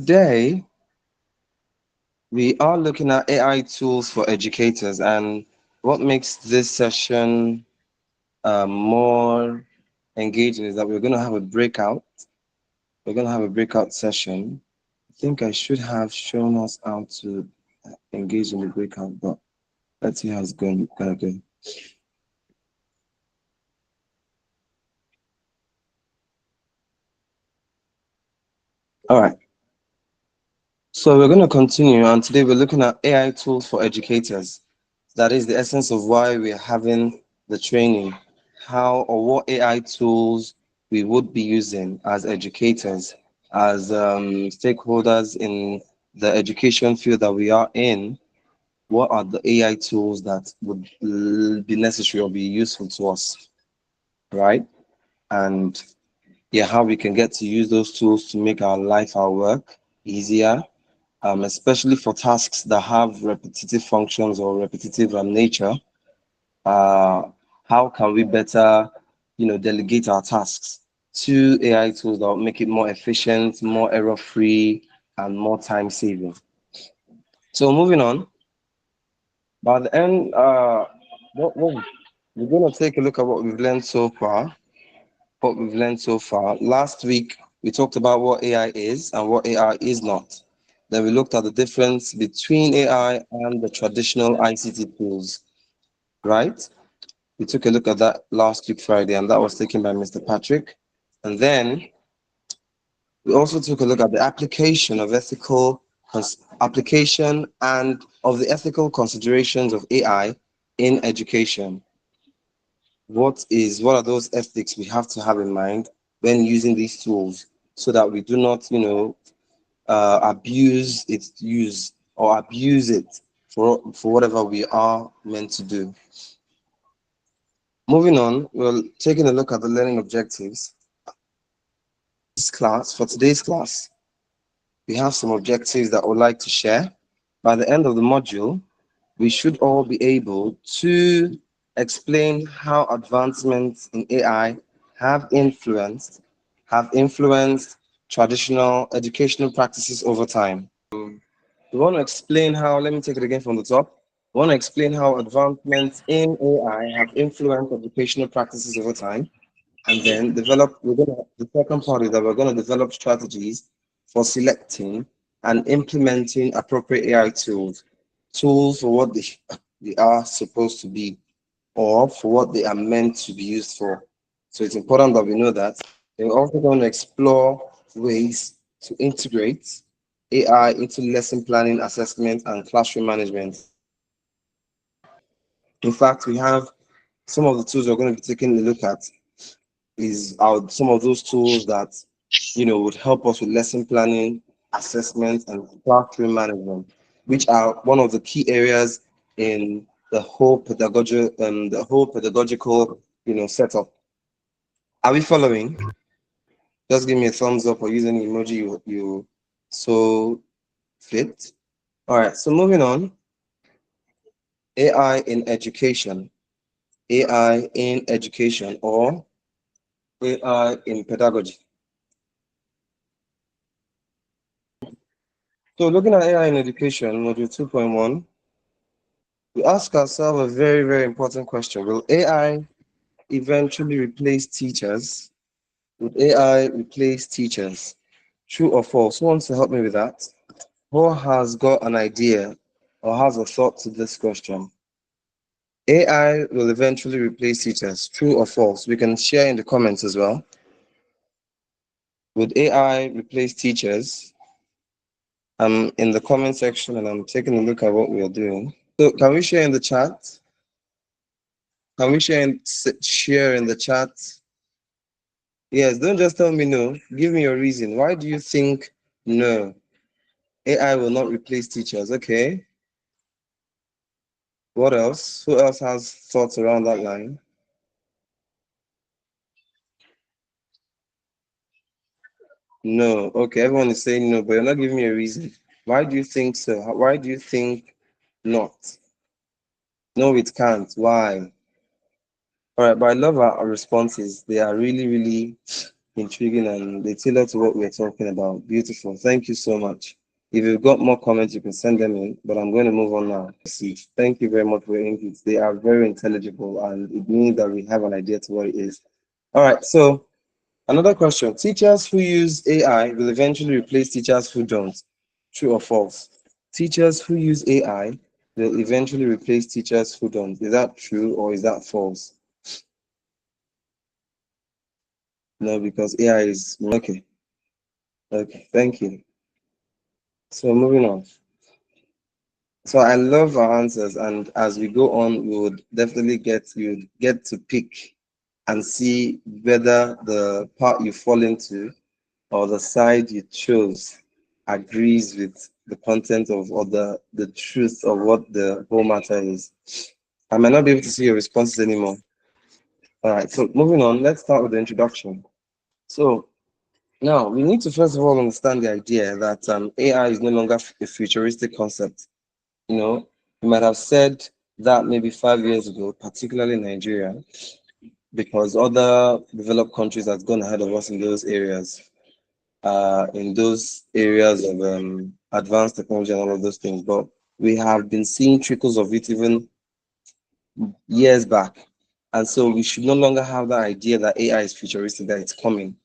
Today, we are looking at AI tools for educators, and what makes this session more engaging is that we're going to have a breakout. We're going to have a breakout session. I think I should have shown us how to engage in the breakout, but let's see how it's going to go. All right. So we're going to continue, and today we're looking at AI tools for educators. That is the essence of why we're having the training, how or what AI tools we would be using as educators, as stakeholders in the education field that we are in. What are the AI tools that would be necessary or be useful to us, right? And yeah, how we can get to use those tools to make our life, our work easier, especially for tasks that have repetitive functions or repetitive nature. uh, how can we better, delegate our tasks to AI tools that will make it more efficient, more error-free, and more time-saving. So moving on, by the end, we're going to take a look at what we've learned so far. Last week, we talked about what AI is and what AI is not. Then we looked at the difference between AI and the traditional ICT tools, right? We took a look at that last week, Friday, and that was taken by Mr. Patrick. And then we also took a look at the application and of the ethical considerations of AI in education. What are those ethics we have to have in mind when using these tools so that we do not, abuse its use or abuse it for whatever we are meant to do. Moving on, we're taking a look at the learning objectives. For today's class, we have some objectives that I would like to share. By the end of the module, we should all be able to explain how advancements in AI have influenced traditional educational practices over time. We want to explain how, let me take it again from the top. We want to explain how advancements in AI have influenced educational practices over time. And then the second part is that we're going to develop strategies for selecting and implementing appropriate AI tools for what they are supposed to be, or for what they are meant to be used for. So it's important that we know that. We're also going to explore ways to integrate AI into lesson planning, assessment, and classroom management. In fact, we have some of the tools we're going to be taking a look at are some of those tools that would help us with lesson planning, assessment, and classroom management, which are one of the key areas in the whole pedagogical setup. Are we following? Just give me a thumbs up or use any emoji you so fit. All right, so moving on. AI in education. AI in education, or AI in pedagogy. So looking at AI in education, module 2.1, we ask ourselves a very, very important question. Will AI eventually replace teachers? Would AI replace teachers? True or false? Who wants to help me with that? Who has got an idea or has a thought to this question? AI will eventually replace teachers. True or false? We can share in the comments as well. Would AI replace teachers? I'm in the comment section and I'm taking a look at what we are doing. So can we share in the chat? Can we share in the chat? Yes, don't just tell me no. Give me your reason. Why do you think no? AI will not replace teachers. Okay. What else? Who else has thoughts around that line? No. Okay, everyone is saying no, but you're not giving me a reason. Why do you think so? Why do you think not? No, it can't. Why? All right, but I love our responses. They are really, really, intriguing and they tailor to what we're talking about. Beautiful. Thank you so much. If you've got more comments, you can send them in, but I'm going to move on now. See, thank you very much for your inputs. They are very intelligible and it means that we have an idea to what it is. All right, so another question. Teachers who use AI will eventually replace teachers who don't. True or false? Teachers who use AI will eventually replace teachers who don't. Is that true or is that false? No, because AI is okay. Okay, thank you. So moving on. So I love our answers, and as we go on, we would definitely get to pick and see whether the part you fall into or the side you chose agrees with the content of or the truth of what the whole matter is. I might not be able to see your responses anymore. All right, so moving on, let's start with the introduction. So now we need to first of all understand the idea that AI is no longer a futuristic concept. You know, you might have said that maybe 5 years ago, particularly in Nigeria, because other developed countries have gone ahead of us in those areas of advanced technology and all of those things. But we have been seeing trickles of it even years back. And so we should no longer have that idea that AI is futuristic, that it's coming.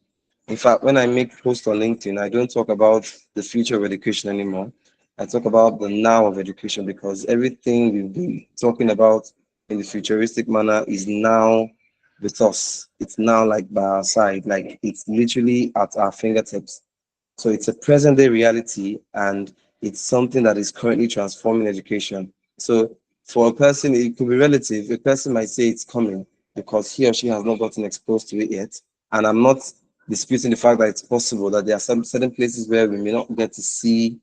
In fact, when I make posts on LinkedIn, I don't talk about the future of education anymore. I talk about the now of education because everything we've been talking about in the futuristic manner is now with us. It's now like by our side, like it's literally at our fingertips. So it's a present day reality and it's something that is currently transforming education. So for a person, it could be relative. A person might say it's coming because he or she has not gotten exposed to it yet. And I'm not disputing the fact that it's possible that there are some certain places where we may not get to see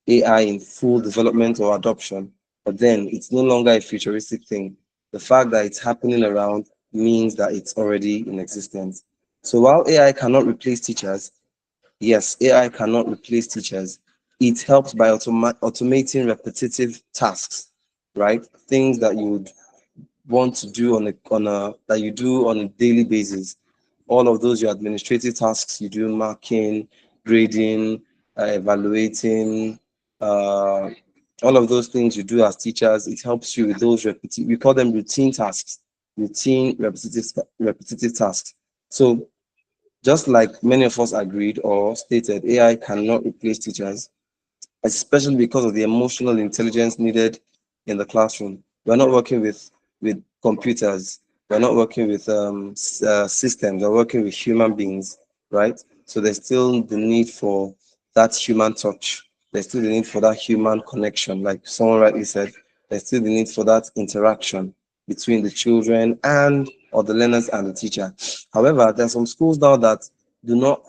AI in full development or adoption, but then it's no longer a futuristic thing. The fact that it's happening around means that it's already in existence. So while AI cannot replace teachers, yes, AI cannot replace teachers. It helps by automating repetitive tasks, right? Things that you would want to do on a that you do on a daily basis. All of those your administrative tasks you do, marking, grading, evaluating, uh, all of those things you do as teachers. It helps you with those repetitive. We call them routine tasks, routine repetitive tasks. So just like many of us agreed or stated, AI cannot replace teachers, especially because of the emotional intelligence needed in the classroom. We're not working with computers. We're not working with systems. We're working with human beings, right? So there's still the need for that human touch. There's still the need for that human connection, like someone rightly said. There's still the need for that interaction between the children and or the learners and the teacher. However, there are some schools now that do not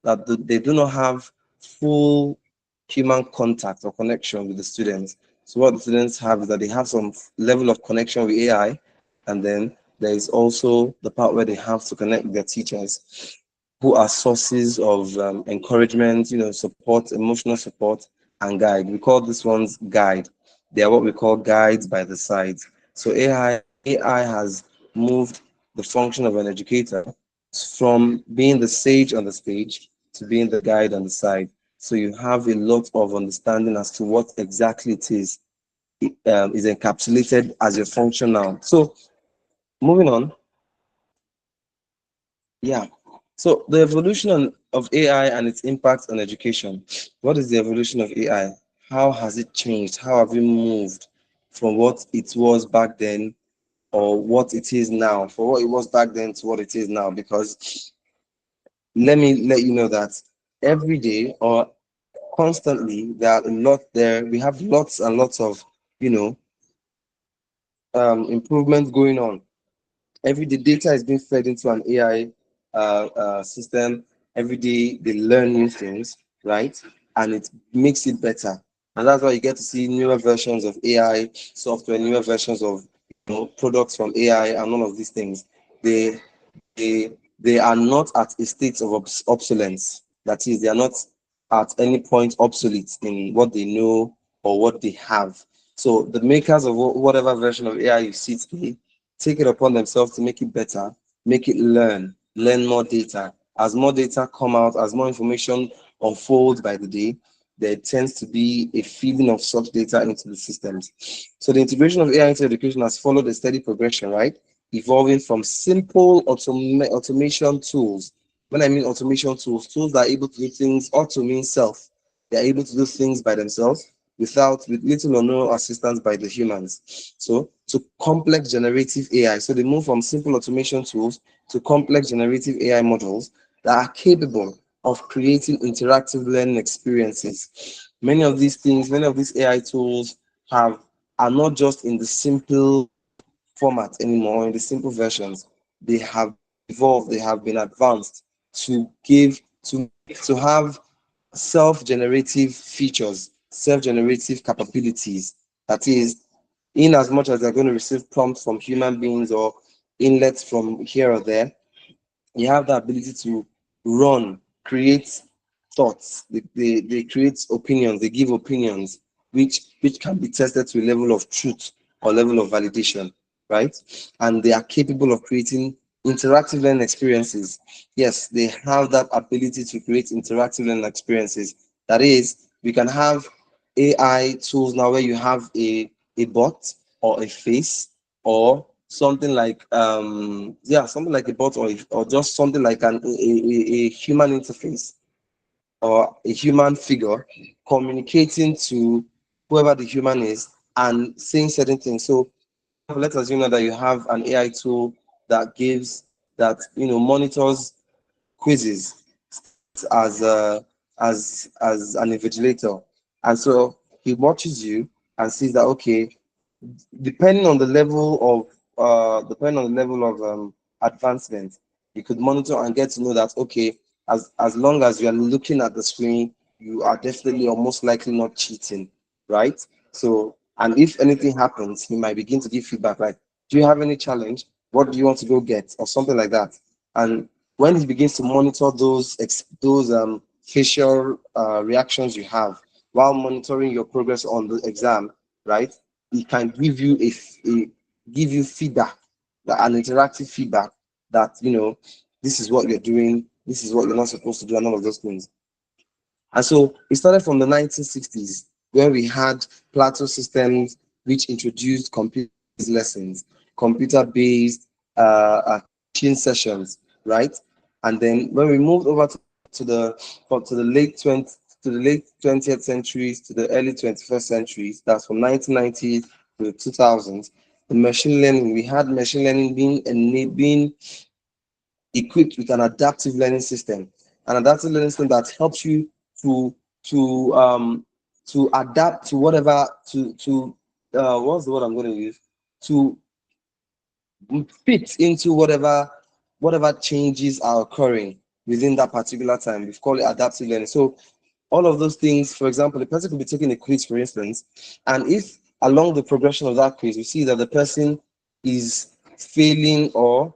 they do not have full human contact or connection with the students. So what the students have is that they have some level of connection with AI, and then there is also the part where they have to connect with their teachers, who are sources of encouragement, support, emotional support, and guide. We call this ones guide. They are what we call guides by the side. So AI has moved the function of an educator from being the sage on the stage to being the guide on the side. So you have a lot of understanding as to what exactly it is encapsulated as your function now. So moving on, yeah. So the evolution of AI and its impact on education. What is the evolution of AI? How has it changed? How have we moved from what it was back then or what it is now, for what it was back then to what it is now? Because let me let you know that every day or constantly there are a lot there. We have lots and lots of, you know, improvements going on. Every day data is being fed into an AI system. Every day they learn new things, right? And it makes it better. And that's why you get to see newer versions of AI software, newer versions of products from AI, and all of these things. They they are not at a state of obsolescence. That is, they are not at any point obsolete in what they know or what they have. So the makers of whatever version of AI you see today take it upon themselves to make it better, make it learn more data, As more data come out, as more information unfolds by the day, there tends to be a feeding of such data into the systems. So the integration of AI into education has followed a steady progression, right? Evolving from simple automation tools. When I mean automation tools, tools that are able to do things, auto means self. They're able to do things by themselves with little or no assistance by the humans. So to complex generative AI. So they move from simple automation tools to complex generative AI models that are capable of creating interactive learning experiences. Many of these AI tools are not just in the simple format anymore, in the simple versions. They have evolved, they have been advanced to give to have self-generative features, self-generative capabilities. That is, in as much as they're going to receive prompts from human beings or inlets from here or there, you have the ability to create thoughts. They create opinions, they give opinions, which can be tested to a level of truth or level of validation, right? And they are capable of creating interactive learning experiences. Yes, they have that ability to create interactive learning experiences. That is, we can have AI tools now where you have a bot or a face or something like something like a bot or just something like a human interface or a human figure communicating to whoever the human is and saying certain things. So let's assume that you have an AI tool that monitors quizzes as as an invigilator, and so he watches you and sees that, okay, depending on the level of advancement, you could monitor and get to know that, okay, as long as you are looking at the screen, you are definitely or most likely not cheating, right? So, and if anything happens, he might begin to give feedback like, do you have any challenge? What do you want to go get, or something like that? And when he begins to monitor those facial reactions you have while monitoring your progress on the exam, right? It can give you give you feedback, an interactive feedback that, this is what you're doing, this is what you're not supposed to do, and all of those things. And so it started from the 1960s, where we had Plateau systems, which introduced computer lessons, computer-based teaching sessions, right? And then when we moved over to the to the late 20th centuries to the early 21st centuries, that's from 1990 to the 2000s, the machine learning, we had machine learning being equipped with an adaptive learning system, that helps you to to um to adapt to whatever to what's the word I'm going to use, to fit into whatever changes are occurring within that particular time. We've called it adaptive learning. So all of those things, for example, the person could be taking a quiz, for instance, and if along the progression of that quiz, we see that the person is failing a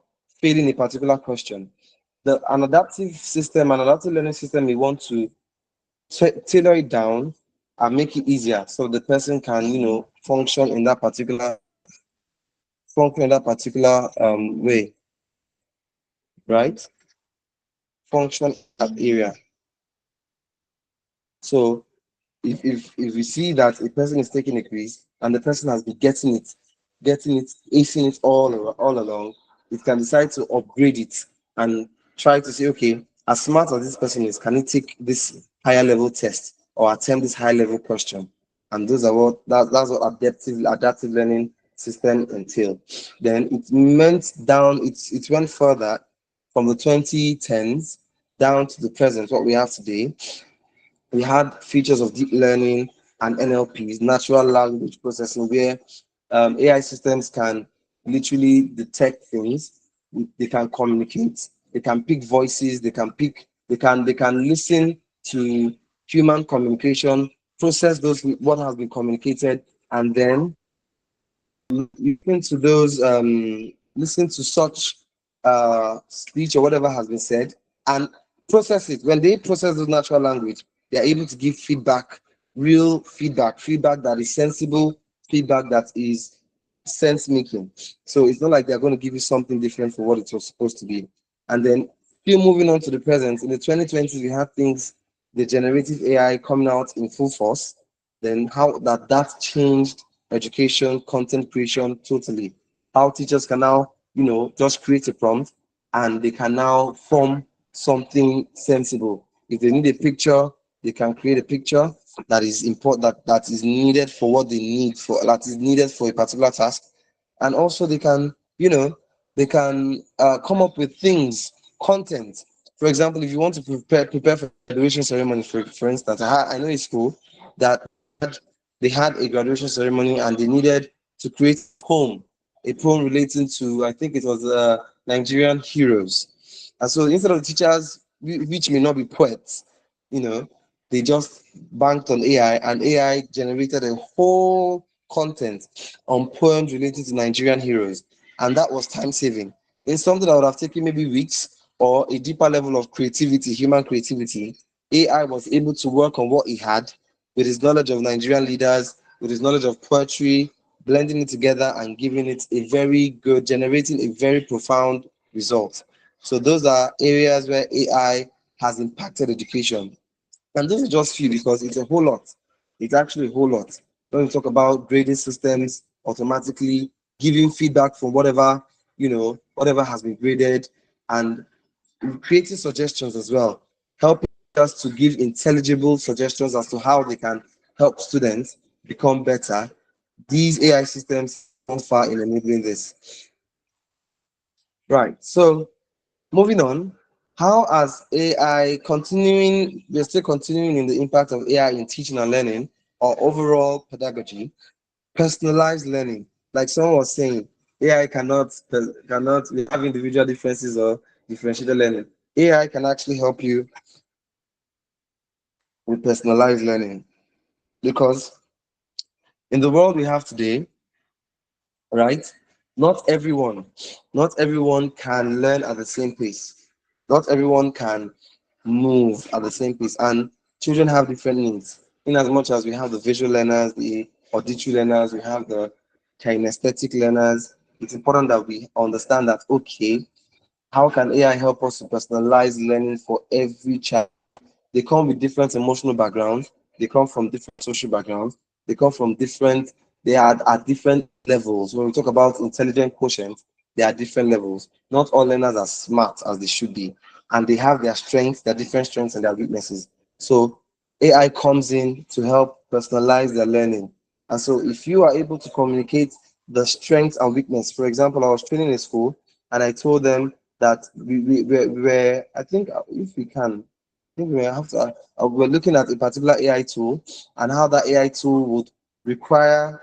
particular question, an adaptive learning system, we want to tailor it down and make it easier so the person can, function in that particular way, right? Function in that area. So if we see that a person is taking a quiz and the person has been acing it all along, it can decide to upgrade it and try to say, okay, as smart as this person is, can he take this higher level test or attempt this high level question? And those are that's what adaptive learning system entail. Then it went further from the 2010s down to the present, what we have today. We had features of deep learning and NLPs, natural language processing, where AI systems can literally detect things. They can communicate. They can pick voices. They can listen to human communication, process those what has been communicated, and then listen to such speech or whatever has been said and process it. When they process the natural language, they are able to give feedback, real feedback that is sensible, feedback that is sense making. So it's not like they're going to give you something different from what it was supposed to be. And then Still moving on to the present, in the 2020s, we had things, the generative AI coming out in full force. Then how that changed education, content creation totally. How teachers can now, just create a prompt and they can now form something sensible. If they need a picture, they can create a picture that is important, that is needed for what they need for, that is needed for a particular task. And also they can come up with things, content. For example, if you want to prepare for graduation ceremony, for instance, I know a school that they had a graduation ceremony and they needed to create a poem relating to, I think it was Nigerian heroes. And so instead of the teachers, which may not be poets, you know, they just banked on AI, and AI generated a whole content on poems related to Nigerian heroes. And that was time saving. It's something that would have taken maybe weeks or a deeper level of creativity, human creativity. AI was able to work on what he had with his knowledge of Nigerian leaders, with his knowledge of poetry, blending it together and giving it a very good, generating a very profound result. So those are areas where AI has impacted education. And those are just few because it's a whole lot. It's actually a whole lot. When we talk about grading systems, automatically giving feedback from whatever has been graded, and creating suggestions as well, helping us to give intelligible suggestions as to how they can help students become better. These AI systems come far in enabling this. Right. So moving on, how has AI continuing, we're still continuing in the impact of AI in teaching and learning or overall pedagogy, personalized learning. Like someone was saying, AI cannot we have individual differences or differentiated learning. AI can actually help you with personalized learning because in the world we have today, right? Not everyone, not everyone can learn at the same pace. Not everyone can move at the same pace, and children have different needs. In as much as we have the visual learners, the auditory learners, we have the kinesthetic learners. It's important that we understand that, okay, how can AI help us to personalize learning for every child? They come with different emotional backgrounds. They come from different social backgrounds. They come from different, they are at different levels. When we talk about intelligent quotient, they are different levels. Not all learners are smart as they should be. And they have their strengths, their different strengths and their weaknesses. So AI comes in to help personalize their learning. And so if you are able to communicate the strengths and weakness, for example, I was training in school and I told them that we I think if we can, think we have to. We're looking at a particular AI tool and how that AI tool would require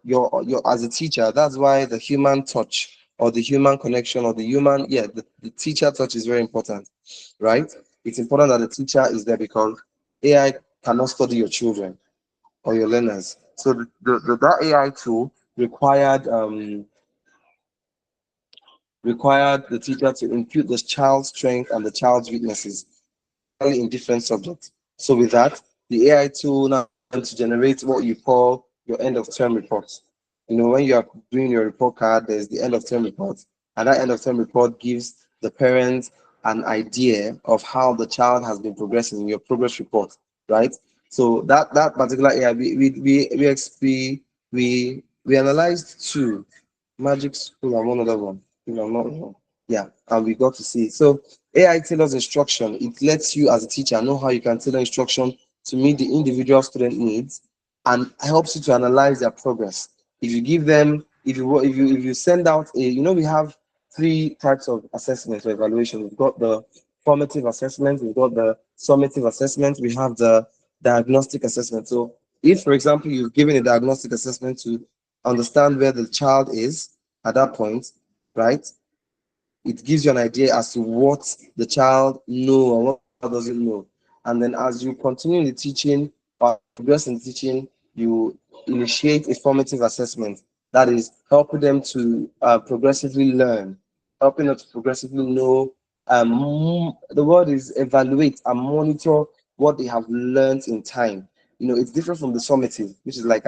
your as a teacher. That's why the human touch or the human connection or the teacher touch is very important, right? It's important that the teacher is there because AI cannot study your children or your learners. So that AI tool required the teacher to impute the child's strength and the child's weaknesses in different subjects. So with that, the AI tool now going to generate what you call your end of term reports. When you are doing your report card, there's the end of term report, and that end of term report gives the parents an idea of how the child has been progressing in your progress report, right? So that particular AI, we analyzed two, Magic School and one other one, if I'm not wrong. Yeah, and we got to see. So AI tailors instruction. It lets you as a teacher know how you can tailor instruction to meet the individual student needs and helps you to analyze their progress. If you give them, if you send out we have three types of assessments or evaluation. We've got the formative assessment, we've got the summative assessment, we have the diagnostic assessment. So if, for example, you've given a diagnostic assessment to understand where the child is at that point, right? It gives you an idea as to what the child know and what doesn't know. And then as you continue in the teaching or progress in teaching, you initiate a formative assessment that is helping them to progressively learn, helping them to progressively know. The word is evaluate and monitor what they have learned in time. It's different from the summative, which is like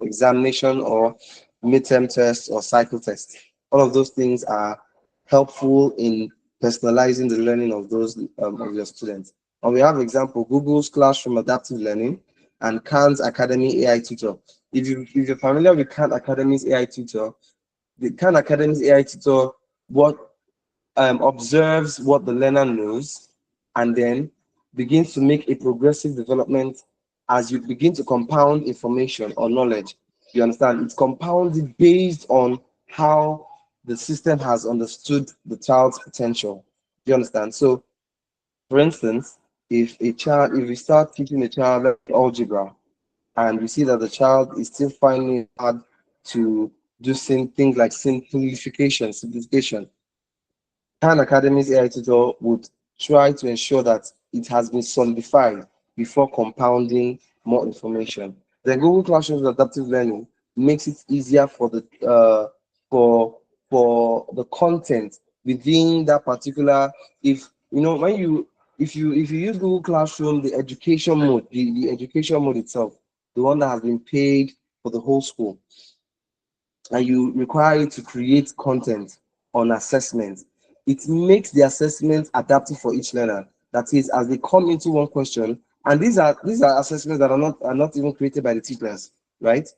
examination or midterm test or cycle test. All of those things are helpful in personalizing the learning of those of your students. And we have example Google's Classroom Adaptive Learning and Khan's Academy AI Tutor. If you're familiar with Khan Academy's AI Tutor, the Khan Academy's AI Tutor what observes what the learner knows and then begins to make a progressive development as you begin to compound information or knowledge. You understand? It's compounded based on how the system has understood the child's potential. You understand? So, for instance, if we start teaching a child algebra and we see that the child is still finding it hard to do things like simplification, Khan Academy's AI tutor would try to ensure that it has been solidified before compounding more information. Then Google Classroom's adaptive learning makes it easier for the for the content within that particular. If you know when you if you use Google Classroom, the education mode, the education mode itself, the one that has been paid for the whole school, and you require it to create content on assessment, it makes the assessment adaptive for each learner. That is, as they come into one question, and these are assessments that are not even created by the teachers, right?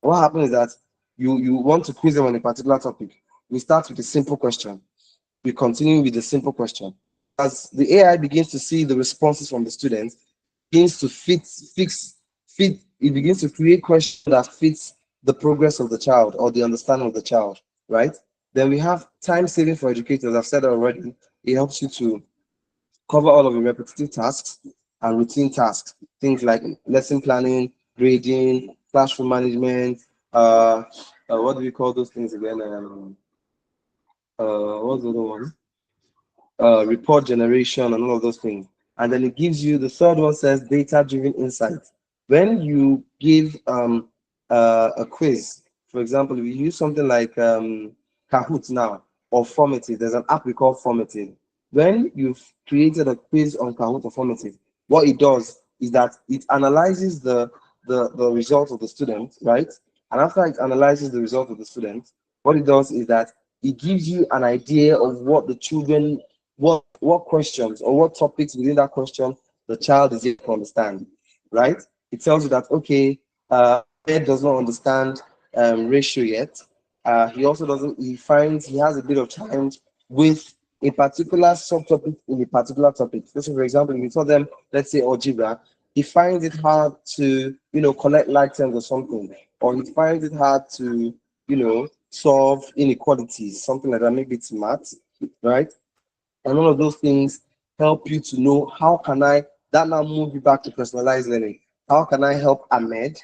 What happens is that you want to quiz them on a particular topic. We start with a simple question. We continue with the simple question. As the AI begins to see the responses from the students, begins to it begins to create questions that fits the progress of the child or the understanding of the child, right? Then we have time saving for educators. I've said already, it helps you to cover all of the repetitive tasks and routine tasks, things like lesson planning, grading, classroom management, what do we call those things again? What's the other one? Report generation and all of those things. And then it gives you the third one says data driven insights. When you give a quiz, for example, if you use something like Kahoot now or Formative, there's an app we call Formative. When you've created a quiz on Kahoot or Formative, what it does is that it analyzes the result of the student, right? And after it analyzes the result of the student, what it does is that it gives you an idea of what the children what questions or what topics within that question the child is able to understand, right? It tells you that okay, Ed does not understand ratio yet. He also doesn't. He finds he has a bit of challenge with a particular subtopic in a particular topic. So, for example, if you tell them, let's say algebra, he finds it hard to collect like terms or something, or he finds it hard to solve inequalities, something like that. Maybe it's math, right? And all of those things help you to know how can I that now move you back to personalized learning. How can I help Ahmed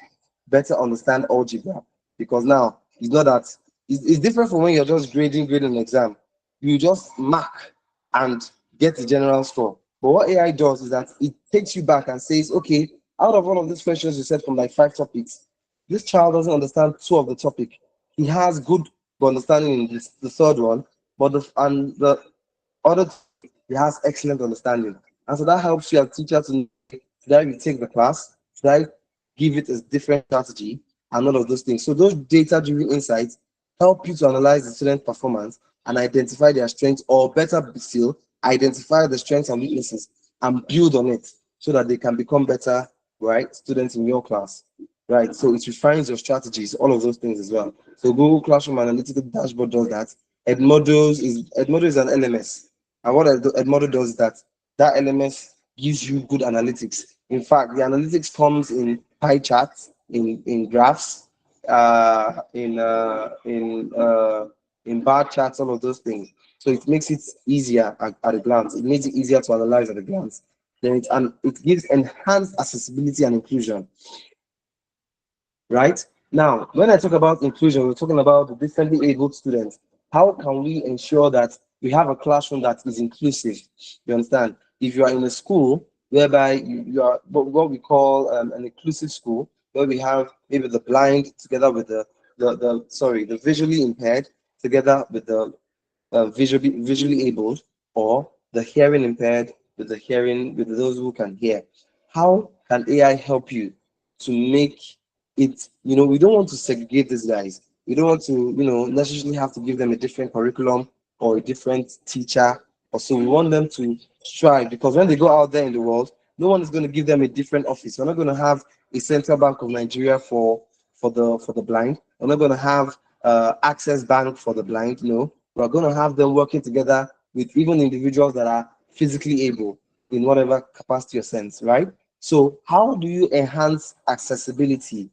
better understand algebra? Because now it's not that it's different from when you're just grading an exam. You just mark and get the general score. But what AI does is that it takes you back and says, okay, out of all of these questions you said from like 5 topics, this child doesn't understand 2 of the topic. He has good understanding in the third one, but the other he has excellent understanding. And so that helps you as a teacher to know, should I retake the class? Should I give it a different strategy? And all of those things. So those data-driven insights help you to analyze the student performance and identify their strengths, or better still, identify the strengths and weaknesses and build on it so that they can become better, right, students in your class. Right. So it refines your strategies, all of those things as well. So Google Classroom Analytical Dashboard does that. Edmodo is an LMS. And what Edmodo does is that LMS gives you good analytics. In fact, the analytics comes in pie charts, in graphs, in bar charts, all of those things. So it makes it easier at a glance. It makes it easier to analyze at a glance. Then it gives enhanced accessibility and inclusion, right? Now, when I talk about inclusion, we're talking about the differently abled students. How can we ensure that we have a classroom that is inclusive? You understand? If you are in a school whereby you are what we call an inclusive school, where we have maybe the blind together with the visually impaired together with the visually able, or the hearing impaired with those who can hear. How can AI help you to make it? We don't want to segregate these guys. We don't want to necessarily have to give them a different curriculum or a different teacher. Or so we want them to strive, because when they go out there in the world, no one is going to give them a different office. We're not going to have a Central Bank of Nigeria for the blind. We're not going to have Access Bank for the blind. No, we're going to have them working together with even individuals that are physically able in whatever capacity or sense, right? So how do you enhance accessibility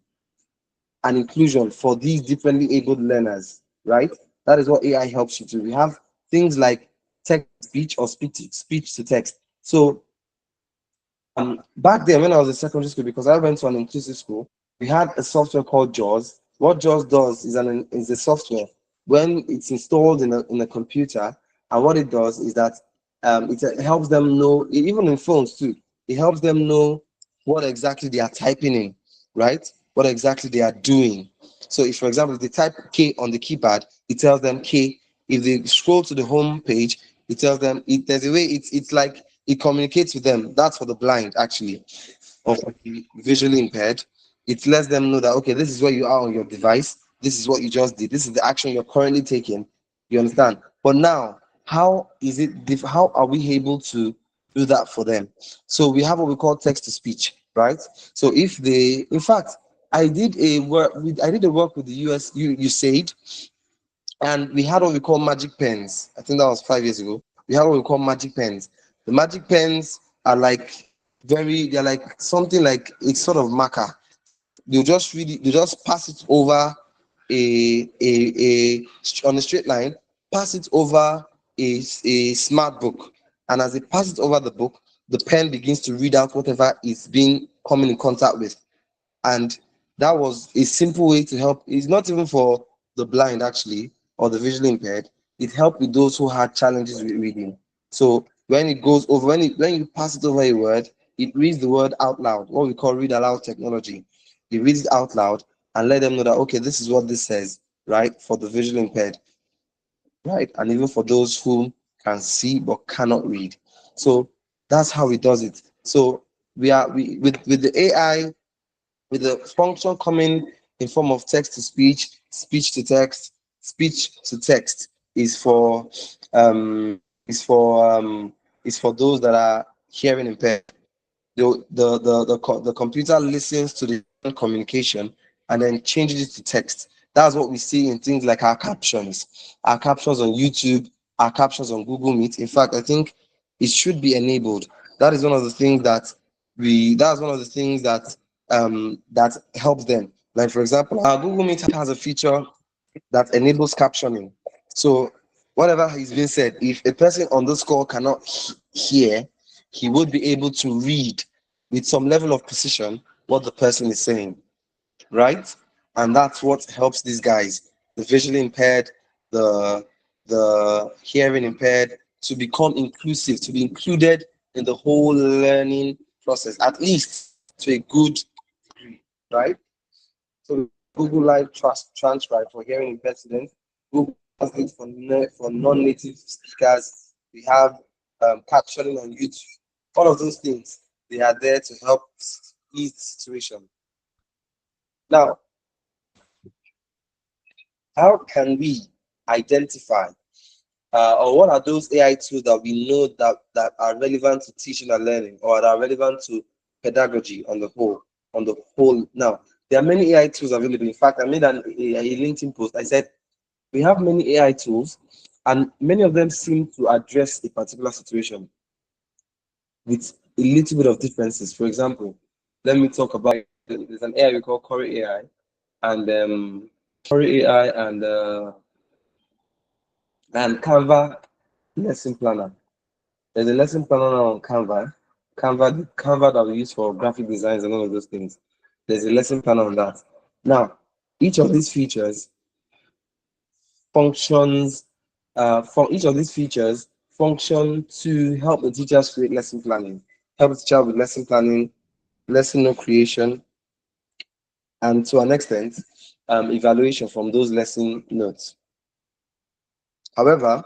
and inclusion for these differently abled learners, right? That is what AI helps you to. We have things like text to speech or speech to text. So back then when I was in secondary school, because I went to an inclusive school, we had a software called JAWS. What JAWS does is a software when it's installed in a computer, and what it does is that it helps them know, even in phones too, it helps them know what exactly they are typing in, right? What exactly they are doing. So if, for example, if they type K on the keypad, it tells them K. If they scroll to the home page, it tells them there's a way it's like it communicates with them. That's for the blind, actually, or for the visually impaired. It lets them know that, okay, this is where you are on your device. This is what you just did. This is the action you're currently taking. You understand? But now, how is it? How are we able to do that for them? So we have what we call text to speech, right? So if they, in fact, I did a work with the USAID, and we had what we call magic pens. I think that was 5 years ago. We had what we call magic pens. The magic pens are like they're like something like it's sort of marker. They just pass it over a on a straight line, pass it over a smart book, and as it passes over the book, the pen begins to read out whatever is being coming in contact with. And that was a simple way to help. It's not even for the blind, actually, or the visually impaired. It helped with those who had challenges with reading. So when it goes over, when you pass it over a word, it reads the word out loud, what we call read aloud technology. It reads it out loud and let them know that, okay, this is what this says, right, for the visually impaired, right, and even for those who can see but cannot read. So that's how it does it. So with the AI, with the function coming in form of text to speech, speech to text, speech to text is for um is for um is for those that are hearing impaired. The computer listens to the communication and then changes it to text. That's what we see in things like our captions on YouTube, our captions on Google Meet. In fact, I think it should be enabled. That is one of the things that's one of the things that helps them. Like, for example, our Google Meet has a feature that enables captioning. So whatever is being said, if a person on this call cannot hear, he would be able to read with some level of precision what the person is saying, right? And that's what helps these guys, the visually impaired, the hearing impaired, to become inclusive, to be included in the whole learning process, at least to a good degree, right? So we have Google Live Transcribe for hearing impaired students, Google Translate for non-native speakers. We have captioning on YouTube. All of those things, they are there to help ease the situation. Now, how can we identify or what are those AI tools that we know that are relevant to teaching and learning, or that are relevant to pedagogy on the whole? Now, there are many AI tools available. In fact, I made a LinkedIn post. I said we have many AI tools, and many of them seem to address a particular situation with a little bit of differences. For example, let me talk about, there's an AI we call Curri AI, and Curri AI and Canva lesson planner. There's a lesson planner now on Canva that we use for graphic designs and all of those things. There's a lesson planner on that. Now, each of these features functions, from each of these features function to help the teachers create lesson planning, help the teacher with lesson planning, lesson note creation, and to an extent, evaluation from those lesson notes. However,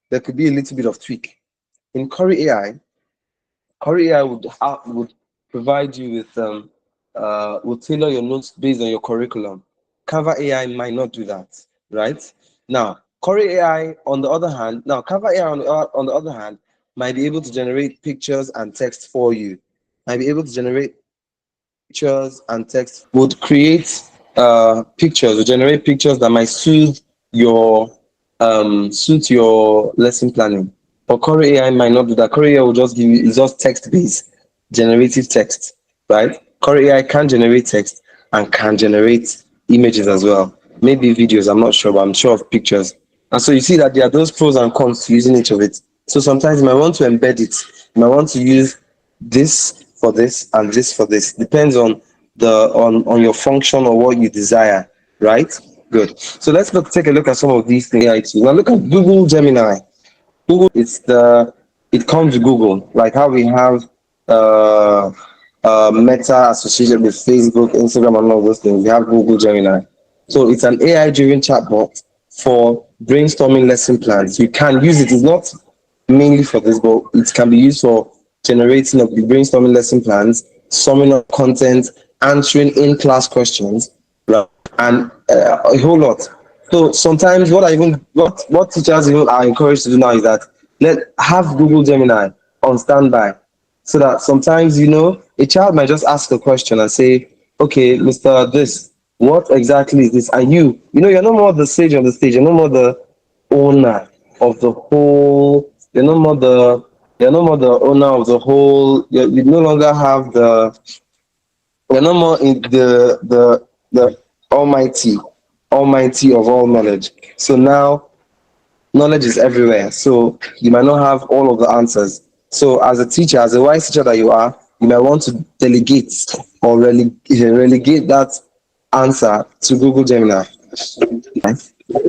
there could be a little bit of tweak. In Curri AI would provide you with will tailor your notes based on your curriculum. Canva AI might not do that, right? Now, Curri AI, on the other hand, now Cover AI on the other hand, might be able to generate pictures and text for you. Might be able to generate pictures and text. Would create pictures, would generate pictures that might your suit your lesson planning. But Curri AI might not do that. Curri AI will just give you, it's just text based, generative text, right? Curri AI can generate text and can generate images as well. Maybe videos, I'm not sure, but I'm sure of pictures. And so you see that there are those pros and cons to using each of it. So sometimes you might want to embed it. You might want to use this for this and this for this. Depends on on your function or what you desire, right? Good. So let's take a look at some of these things. AI tools. Now look at Google Gemini. Google, it comes with Google, like how we have uh, Meta associated with Facebook, Instagram, and all those things. We have Google Gemini. So it's an AI-driven chatbot for brainstorming lesson plans. You can use it. It's not mainly for this, but it can be used for generating of the brainstorming lesson plans, summing up content, answering in-class questions, right? And a whole lot. So sometimes what teachers even are encouraged to do now is that let have Google Gemini on standby, so that sometimes a child might just ask a question and say, okay, Mr. This, what exactly is this? And you're no more the sage on the stage, you're no more the owner of the whole, you're no more the owner of the whole, you no longer have you're no more in the almighty of all knowledge. So now knowledge is everywhere. So you might not have all of the answers. So as a teacher, as a wise teacher that you are, you might want to delegate or relegate that answer to Google Gemini.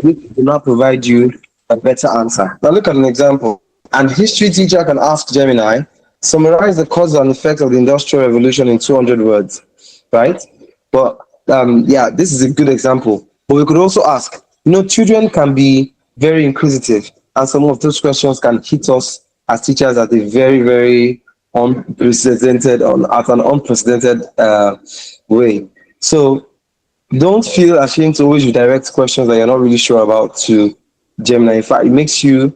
Which will not provide you a better answer. Now look at an example. An history teacher can ask Gemini, summarize the cause and effect of the Industrial Revolution in 200 words, right? But yeah, this is a good example. But we could also ask, children can be very inquisitive, and some of those questions can hit us as teachers at a very, very at an unprecedented way. So don't feel ashamed to always redirect questions that you're not really sure about to Gemini. In fact, it makes you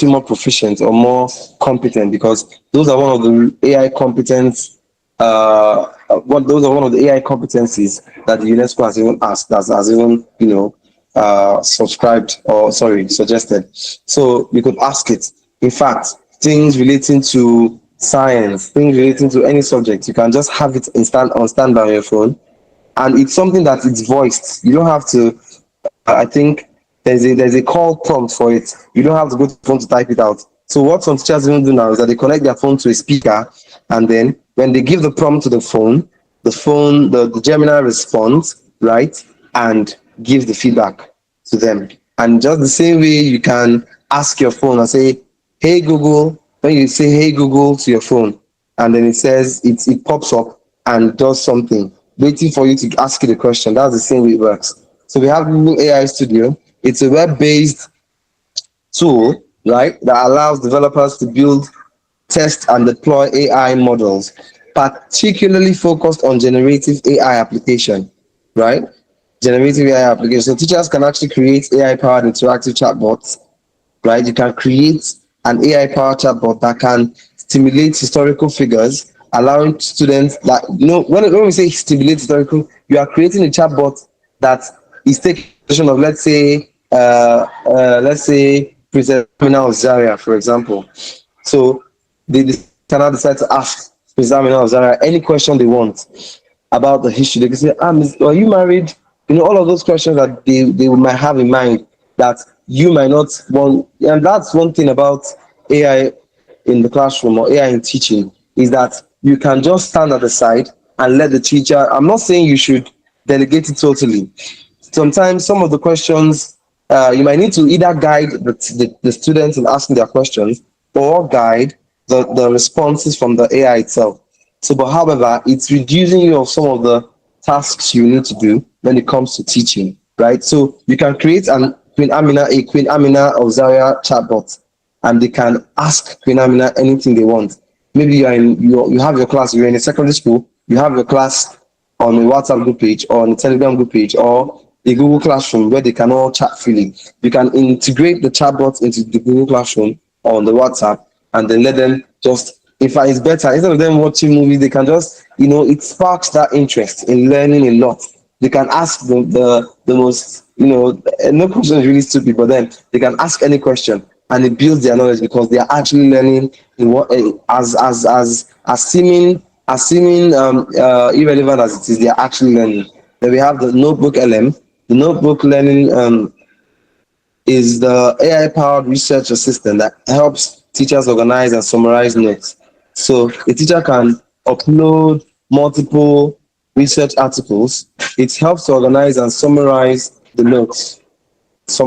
more proficient or more competent, because those are one of the AI competence those are one of the AI competencies that the UNESCO has even asked, that has even subscribed, or sorry, suggested. So we could ask it. In fact, things relating to science, things relating to any subject, you can just have it on standby on your phone, and it's something that it's voiced. You don't have to. I think there's a call prompt for it. You don't have to go to the phone to type it out. So what some teachers even do now is that they connect their phone to a speaker, and then when they give the prompt to the Gemini responds, right, and gives the feedback to them. And just the same way you can ask your phone and say, "Hey Google," when you say "Hey Google" to your phone, and then it pops up and does something, waiting for you to ask it a question. That's the same way it works. So we have Google AI Studio. It's a web-based tool, right, that allows developers to build, test, and deploy AI models, particularly focused on generative AI application, right? Generative AI application. So teachers can actually create AI-powered interactive chatbots, right? You can create an AI-powered chatbot that can stimulate historical figures, allowing students that, when we say stimulate historical, you are creating a chatbot that is taking possession of, let's say Princess Amina of Zaria, for example. So they can now decide to ask Princess Amina of Zaria any question they want about the history. They can say, are you married? All of those questions that they might have in mind that you might not want. And that's one thing about AI in the classroom, or AI in teaching, is that you can just stand at the side and let the teacher. I'm not saying you should delegate it totally. Sometimes some of the questions, you might need to either guide the students in asking their questions, or guide the responses from the AI itself. So, but however, it's reducing you of some of the tasks you need to do when it comes to teaching, right? So you can create a Queen Amina of Zaria chatbot, and they can ask Queen Amina anything they want. Maybe you have your class, you're in a secondary school, you have your class on a WhatsApp group page or on a Telegram group page, or a Google Classroom where they can all chat freely. You can integrate the chatbot into the Google Classroom or on the WhatsApp, and then let them just, in fact, it's better. Instead of them watching movies, they can just, it sparks that interest in learning a lot. They can ask the most, no question is really stupid, but then they can ask any question, and it builds their knowledge because they are actually learning in what, as seeming irrelevant as it is, they are actually learning. Then we have the notebook LM. The notebook learning is the AI powered research assistant that helps teachers organize and summarize notes. So a teacher can upload multiple research articles. It helps to organize and summarize the notes. So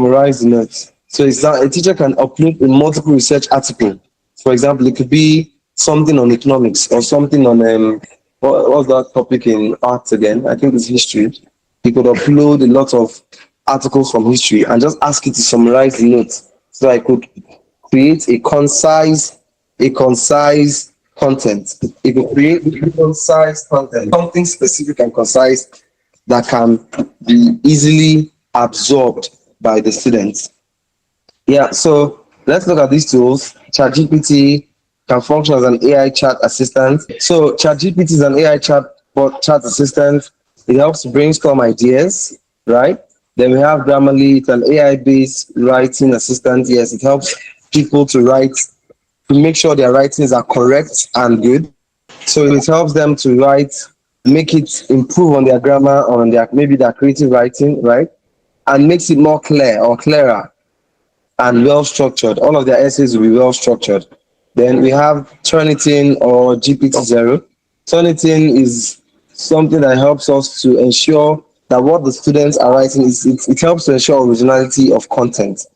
it's that a teacher can upload a multiple research article. For example, it could be something on economics or something on what's that topic in art again? I think it's history. You could upload a lot of articles from history and just ask it to summarize the notes. So I could create a concise content. It could create concise content, something specific and concise that can be easily absorbed by the students. Yeah, so let's look at these tools. ChatGPT can function as an AI chat assistant. So ChatGPT is an AI chat assistant. It helps to brainstorm ideas, right? Then we have Grammarly. It's an AI-based writing assistant. Yes, it helps people to make sure their writings are correct and good. So it helps them to write, make it improve on their grammar or on their maybe their creative writing, right? And makes it more clear or clearer and well structured. All of their essays will be well structured. Then we have Turnitin or GPT Zero. Turnitin is something that helps us to ensure that what the students are writing it helps to ensure originality of content,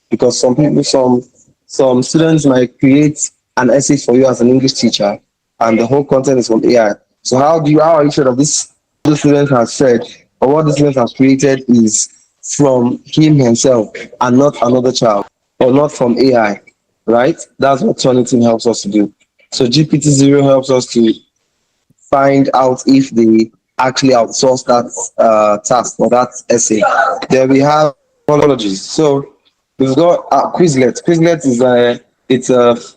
because some students might create an essay for you as an English teacher, and the whole content is from AI. So how are you sure that this the student has said or what the student has created is from him himself and not another child or not from AI, right? That's what Turnitin helps us to do. So GPT Zero helps us to find out if they actually outsource that task or that essay. Then we have apologies. So we've got Quizlet. Quizlet is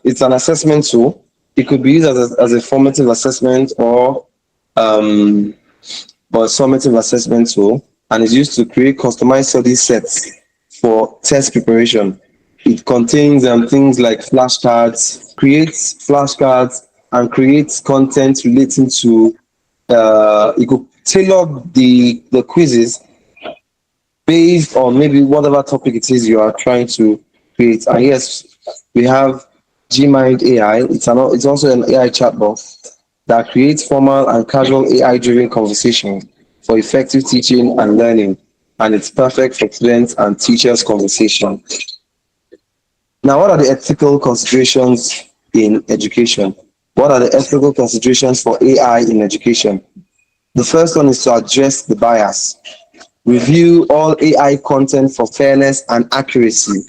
it's an assessment tool. It could be used as a formative assessment um, or a summative assessment tool, and is used to create customized study sets for test preparation. It contains things like creates flashcards, and creates content relating to. You could tailor the quizzes based on maybe whatever topic it is you are trying to create. And yes, we have Gmind AI. It's also an AI chatbot that creates formal and casual AI-driven conversations for effective teaching and learning, and it's perfect for students and teachers' conversation. Now, what are the ethical considerations in education? What are the ethical considerations for AI in education? The first one is to address the bias. Review all AI content for fairness and accuracy.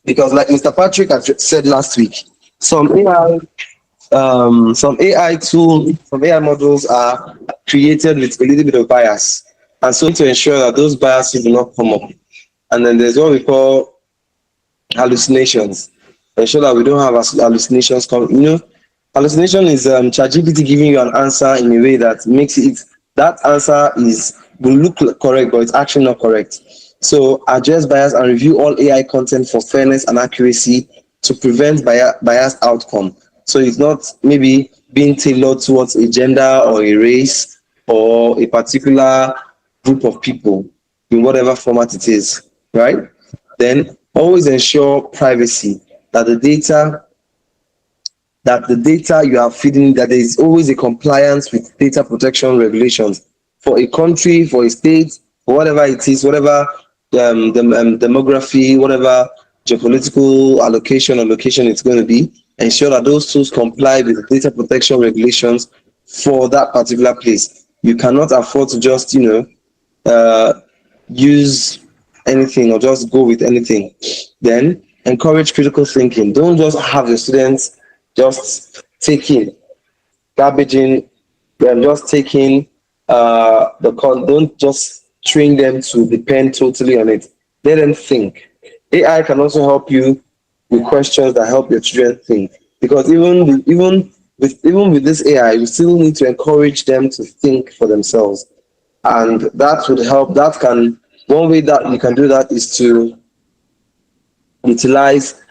Because, like Mr. Patrick had said last week, some AI some AI models are created with a little bit of bias, and so to ensure that those biases do not come up. And then there's what we call hallucinations. Ensure that we don't have hallucinations come. Hallucination is ChatGPT giving you an answer in a way that makes that answer will look correct, but it's actually not correct. So address bias and review all AI content for fairness and accuracy to prevent biased outcome. So it's not maybe being tailored towards a gender or a race or a particular group of people in whatever format it is, right? Then always ensure privacy, that the data you are feeding, that there is always a compliance with data protection regulations for a country, for a state, for whatever it is, whatever demography, whatever geopolitical allocation or location it's going to be. Ensure that those tools comply with the data protection regulations for that particular place. You cannot afford to just, uh, use anything or just go with anything. Then encourage critical thinking. Don't just have your students just taking garbage in, just taking don't just train them to depend totally on it. Let them think. AI can also help you with questions that help your children think. Because even with this AI, you still need to encourage them to think for themselves, and that would help. That can one way that you can do that is to utilize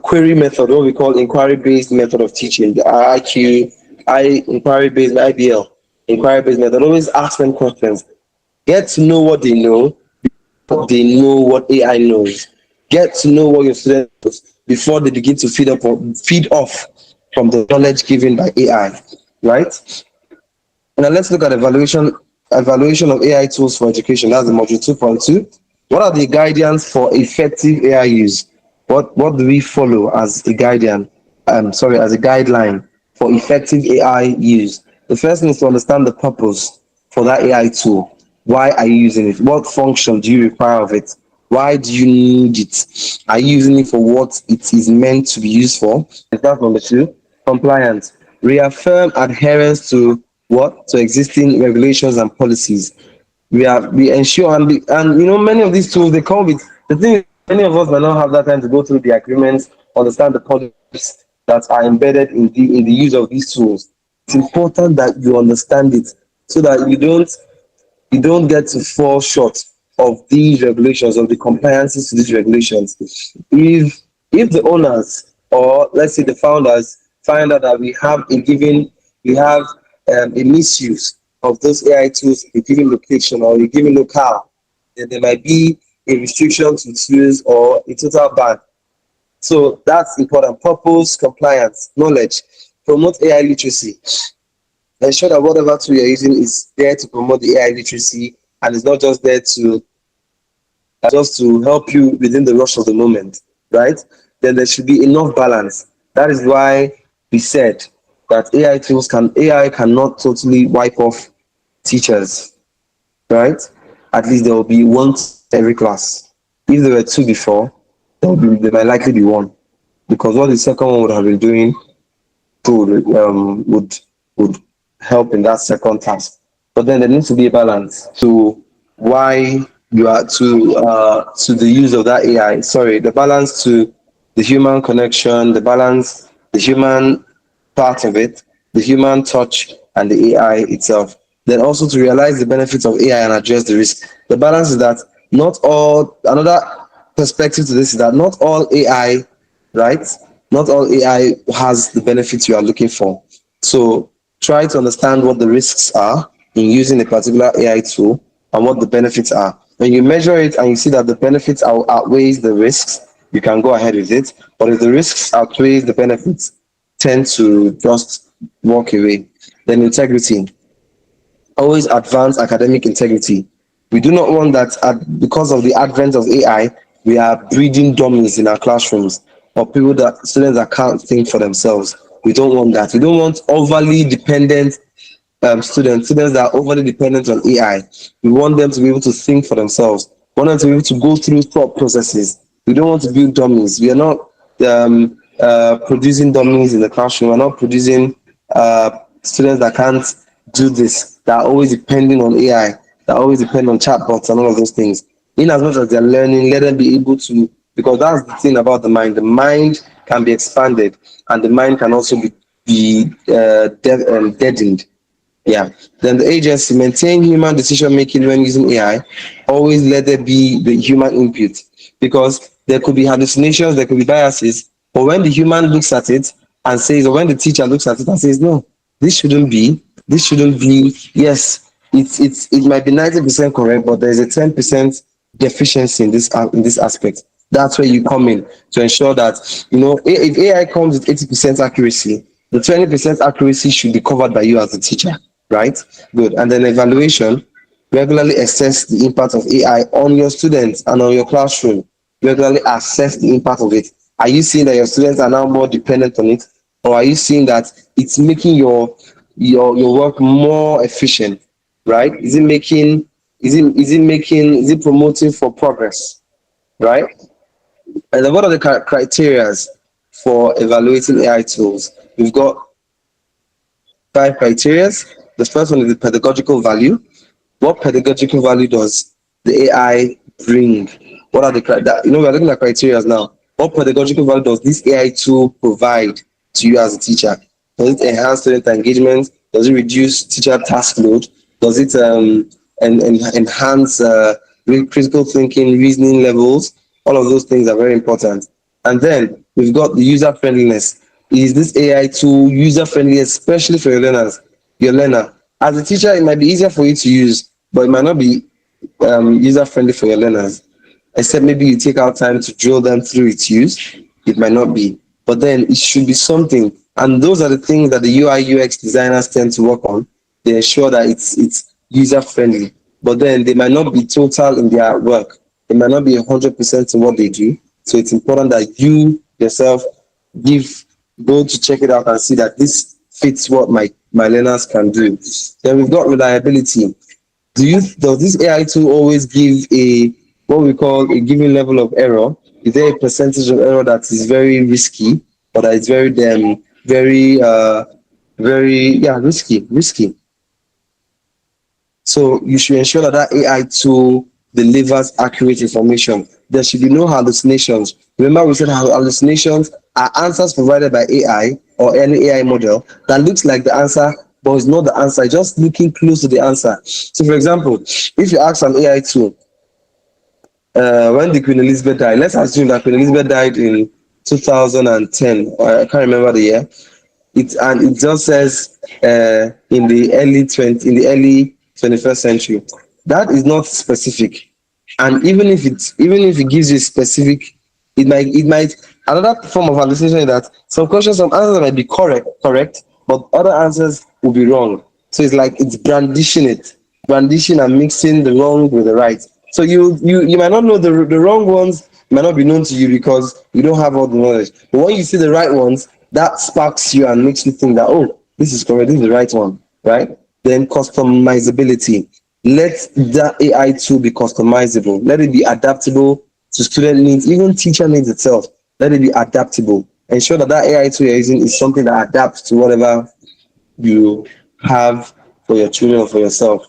query method, what we call inquiry-based method of teaching, the inquiry-based IBL, inquiry-based method. Always ask them questions. Get to know what they know. They know what AI knows. Get to know what your students knows before they begin to feed off from the knowledge given by AI, right? Now let's look at evaluation of AI tools for education. That's the module 2.2. What are the guidelines for effective AI use? What do we follow as a guardian? Sorry, as a guideline for effective AI use. The first thing is to understand the purpose for that AI tool. Why are you using it? What function do you require of it? Why do you need it? Are you using it for what it is meant to be used for? That's number two. Compliance. Reaffirm adherence to what? To existing regulations and policies. We ensure, and many of these tools, they come with the thing is, many of us might not have that time to go through the agreements, understand the policies that are embedded in the use of these tools. It's important that you understand it so that you don't get to fall short of these regulations, of the compliances to these regulations. If the owners, or let's say the founders, find out that we have a misuse of those AI tools in a given location or a given locale, then there might be a restriction to its use or a total ban. So that's important. Purpose, compliance, knowledge, promote AI literacy. Ensure that whatever tool you're using is there to promote the AI literacy and is not just there to help you within the rush of the moment, right? Then there should be enough balance. That is why we said that AI cannot totally wipe off teachers, right? At least there will be one every class. If there were two before, there might likely be one, because what the second one would have been doing would help in that second task. But then there needs to be a balance to why you are to the use of that AI. Sorry, the balance to the human connection, the human part of it, the human touch, and the AI itself. Then also to realize the benefits of AI and address the risk. The balance is that not all another perspective to this is that not all AI, right? Not all AI has the benefits you are looking for. So try to understand what the risks are in using a particular AI tool and what the benefits are. When you measure it and you see that the benefits outweighs the risks, you can go ahead with it. But if the risks outweighs the benefits, tend to just walk away. Then integrity. Always advance academic integrity. We do not want that because of the advent of AI, we are breeding dummies in our classrooms or students that can't think for themselves. We don't want that. We don't want overly dependent students that are overly dependent on AI. We want them to be able to think for themselves. We want them to be able to go through thought processes. We don't want to build dummies. We are not producing dummies in the classroom. We're not producing students that can't do this, that are always depending on AI, that always depend on chatbots and all of those things. In as much as they're learning, let them be able to, because that's the thing about the mind. The mind can be expanded, and the mind can also be deadened. Yeah. Then the agency maintain human decision making when using AI. Always let there be the human input, because there could be hallucinations, there could be biases. But when the human looks at it and says, or when the teacher looks at it and says, no, this shouldn't be. Yes, it might be 90% correct, but there is a 10% deficiency in this aspect. That's where you come in to ensure that if AI comes with 80% accuracy, the 20% accuracy should be covered by you as a teacher, right? Good. And then evaluation, regularly assess the impact of AI on your students and on your classroom. Regularly assess the impact of it. Are you seeing that your students are now more dependent on it, or are you seeing that it's making your work more efficient, right? Is it promoting for progress, right? And then what are the criteria for evaluating AI tools? We've got 5 criteria. The first one is the pedagogical value. what pedagogical value does the AI bring? What are the we're looking at criteria now. What pedagogical value does this AI tool provide to you as a teacher? Does it enhance student engagement? Does it reduce teacher task load? Does it enhance critical thinking, reasoning levels? All of those things are very important. And then we've got the user friendliness. Is this AI tool user friendly, especially for your learners? Your learner. As a teacher, it might be easier for you to use, but it might not be user friendly for your learners. Except maybe you take out time to drill them through its use. It might not be, but then it should be something. And those are the things that the UI UX designers tend to work on. They ensure that it's user friendly, but then they might not be total in their work. They might not be 100% in what they do. So it's important that you yourself give go to check it out and see that this fits what my learners can do. Then we've got reliability. Does this AI tool always give a what we call a given level of error? Is there a percentage of error that is very risky or that is very risky? So you should ensure that that AI tool delivers accurate information. There should be no hallucinations. Remember, we said hallucinations are answers provided by AI or any AI model that looks like the answer, but it's not the answer, just looking close to the answer. So, for example, if you ask an AI tool, when did Queen Elizabeth die? Let's assume that Queen Elizabeth died in 2010, or I can't remember the year. It just says in the early 21st century. That is not specific, and even if it gives you specific, it might another form of hallucination is that some answers might be correct, but other answers will be wrong. So it's like it's brandishing and mixing the wrong with the right. So you might not know the wrong ones might not be known to you because you don't have all the knowledge. But when you see the right ones, that sparks you and makes you think that, oh, this is correct, this is the right one, right? Then customizability. Let that AI tool be customizable. Let it be adaptable to student needs, even teacher needs itself. Let it be adaptable. Ensure that that AI tool you're using is something that adapts to whatever you have for your children or for yourself.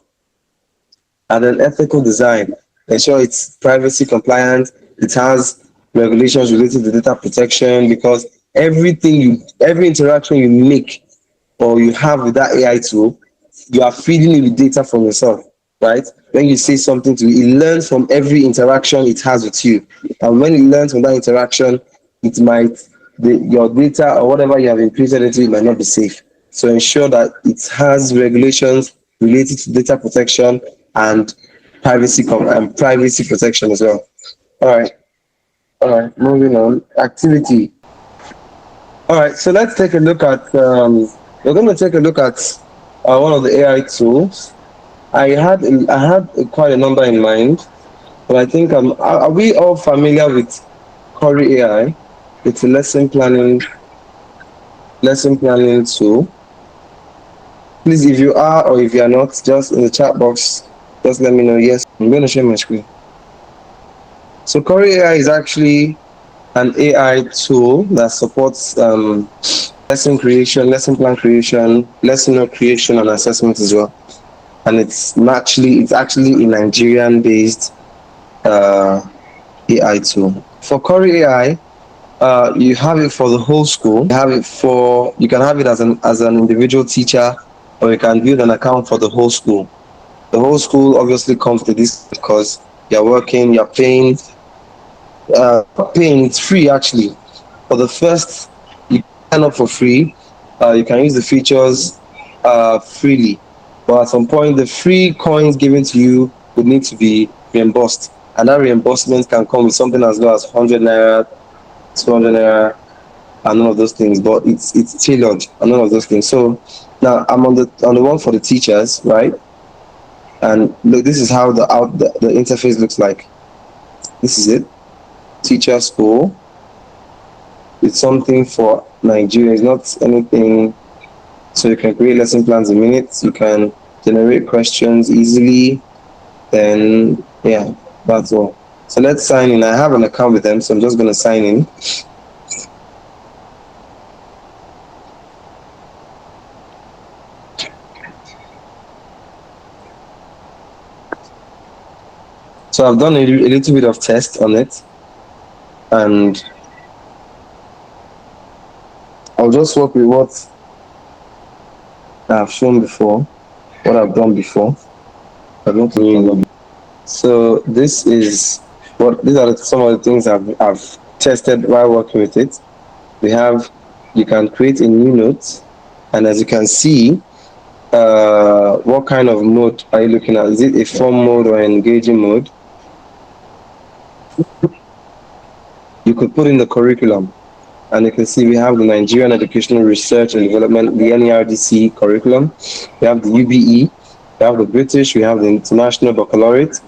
And then ethical design. Ensure it's privacy compliant. It has regulations related to data protection because every interaction you make or you have with that AI tool, you are feeding it with data from yourself, right? When you say something to it, it learns from every interaction it has with you. And when it learns from that interaction, it might, your data or whatever you have included into it might not be safe. So ensure that it has regulations related to data protection and privacy protection as well. All right, all right. Moving on. Activity. All right, so let's take a look at. We're going to take a look at one of the AI tools. I had quite a number in mind, but I think are we all familiar with Curri AI? It's a lesson planning tool. Please, if you are or if you are not, just in the chat box, just let me know. Yes, I'm going to share my screen. So Curri AI is actually an AI tool that supports lesson creation, lesson plan creation, lesson note creation, and assessment as well. And it's actually a Nigerian-based AI tool. For Curri AI, you have it for the whole school. You can have it as an individual teacher, or you can build an account for the whole school. The whole school obviously comes to this because you're working, you're paying. It's free actually. For the first, you sign up for free. You can use the features freely. But at some point, the free coins given to you would need to be reimbursed. And that reimbursement can come with something as low as 100 naira, 200 naira, and none of those things. But it's tailored and none of those things. So now I'm on the one for the teachers, right? And look, this is how the interface looks like. This is it. Teacher school. It's something for Nigeria. It's not anything. So you can create lesson plans in minutes. You can generate questions easily. Then yeah, that's all. So let's sign in. I have an account with them, so I'm just gonna sign in. So I've done a little bit of test on it, and I'll just work with what I've shown before, what I've done before. I'm not new. So this is what these are some of the things I've tested while working with it. We have, you can create a new note, and as you can see, what kind of mode are you looking at? Is it a form mode or engaging mode? You could put in the curriculum, and you can see we have the Nigerian Educational Research and Development, the NERDC curriculum. We have the UBE, we have the British, we have the International Baccalaureate,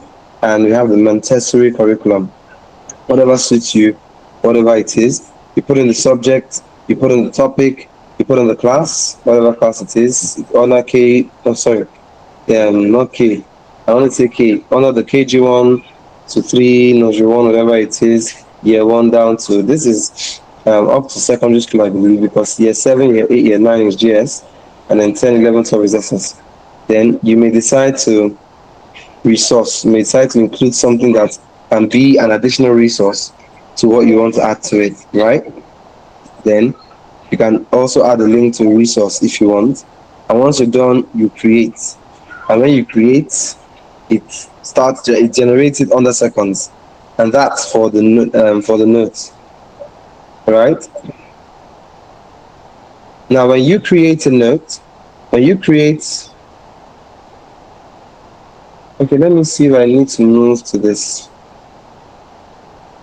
and we have the Montessori curriculum. Whatever suits you, whatever it is, you put in the subject, you put in the topic, you put in the class, whatever class it is, honor K, oh sorry, not K, I want to say K, honor the KG1 to 3, nursery 1, whatever it is, year 1 down to, this is up to secondary school, I believe, because year 7, year 8, year 9 is GS, and then 10, 11, 12 is SS. Then you may decide to resource, you may decide to include something that can be an additional resource to what you want to add to it, right? Then you can also add a link to a resource if you want. And once you're done, you create. And when you create, it generates it under seconds. And that's for the notes, right? Now, when you create a note, when you create, okay, let me see if I need to move to this,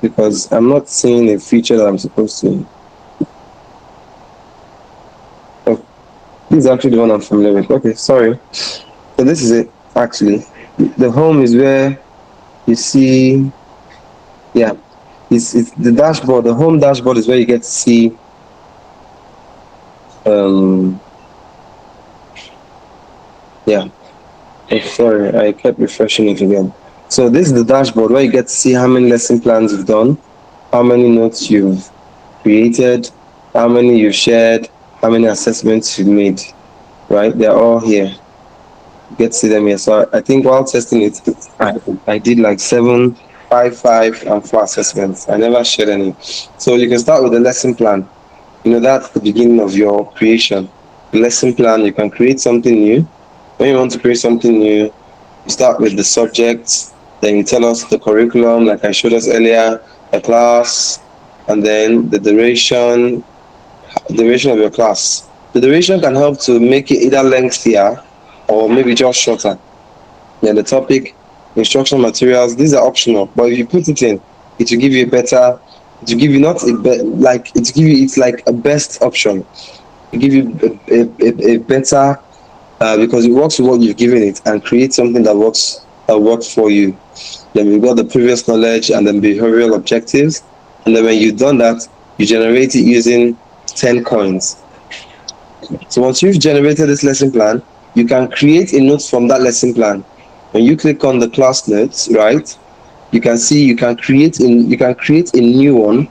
because I'm not seeing a feature that I'm supposed to. Oh, this is actually the one I'm familiar with. Okay, sorry. So this is it, actually. The home is where you see, yeah, it's the dashboard. The home dashboard is where you get to see, yeah. Oh, sorry, I kept refreshing it again. So this is the dashboard where you get to see how many lesson plans you've done, how many notes you've created, how many you've shared, how many assessments you've made, right? They're all here. You get to see them here. So I think while testing it, I did like 7, 5, 5, and 4 assessments. I never shared any. So you can start with the lesson plan. You know, that's the beginning of your creation. The lesson plan, you can create something new. When you want to create something new, you start with the subject, then you tell us the curriculum, like I showed us earlier, the class, and then the duration of your class. The duration can help to make it either lengthier or maybe just shorter. Then the topic, instructional materials, these are optional, but if you put it in, it will give you a better, it will give you not a like it will give you, it's like a best option. It give you a better, because it works with what you've given it and create something that works for you. Then we've got the previous knowledge and then behavioral objectives, and then when you've done that, you generate it using 10 coins. So once you've generated this lesson plan, you can create a note from that lesson plan. When you click on the class notes, right, you can see you can create a new one,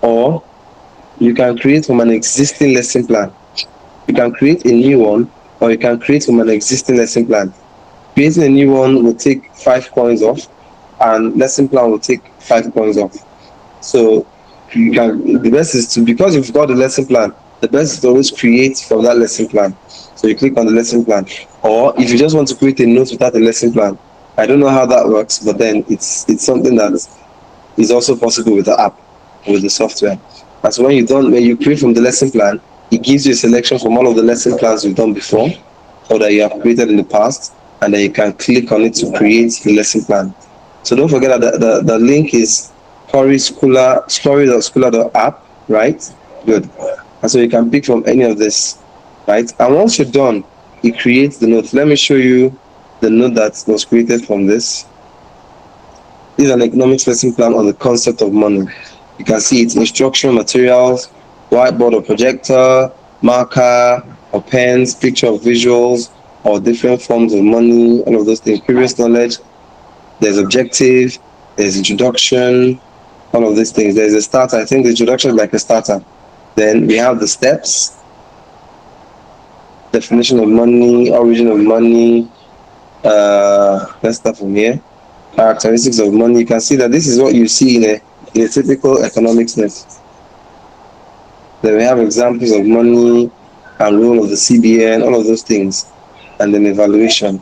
or you can create from an existing lesson plan. You can create a new one, or you can create from an existing lesson plan. Creating a new one will take 5 coins off, and lesson plan will take 5 coins off. So the best is to, because you've got the lesson plan, the best is to always create from that lesson plan. So you click on the lesson plan, or if you just want to create a note without a lesson plan, I don't know how that works, but then it's something that is also possible with the app, with the software. And so when you create from the lesson plan, it gives you a selection from all of the lesson plans you've done before, or that you have created in the past, and then you can click on it to create the lesson plan. So don't forget that the link is story.schooler.app, right? Good. And so you can pick from any of this, right? And once you're done, it creates the note. Let me show you the note that was created from this. This is an economics lesson plan on the concept of money. You can see it's instructional materials, whiteboard or projector, marker or pens, picture of visuals, or different forms of money, all of those things. Previous knowledge, there's objective, there's introduction, all of these things. There's a starter. I think the introduction is like a starter. Then we have the steps, definition of money, origin of money. Let's start from here. Characteristics of money. You can see that this is what you see in a typical economics net. Then we have examples of money and role of the CBN, all of those things, and then evaluation.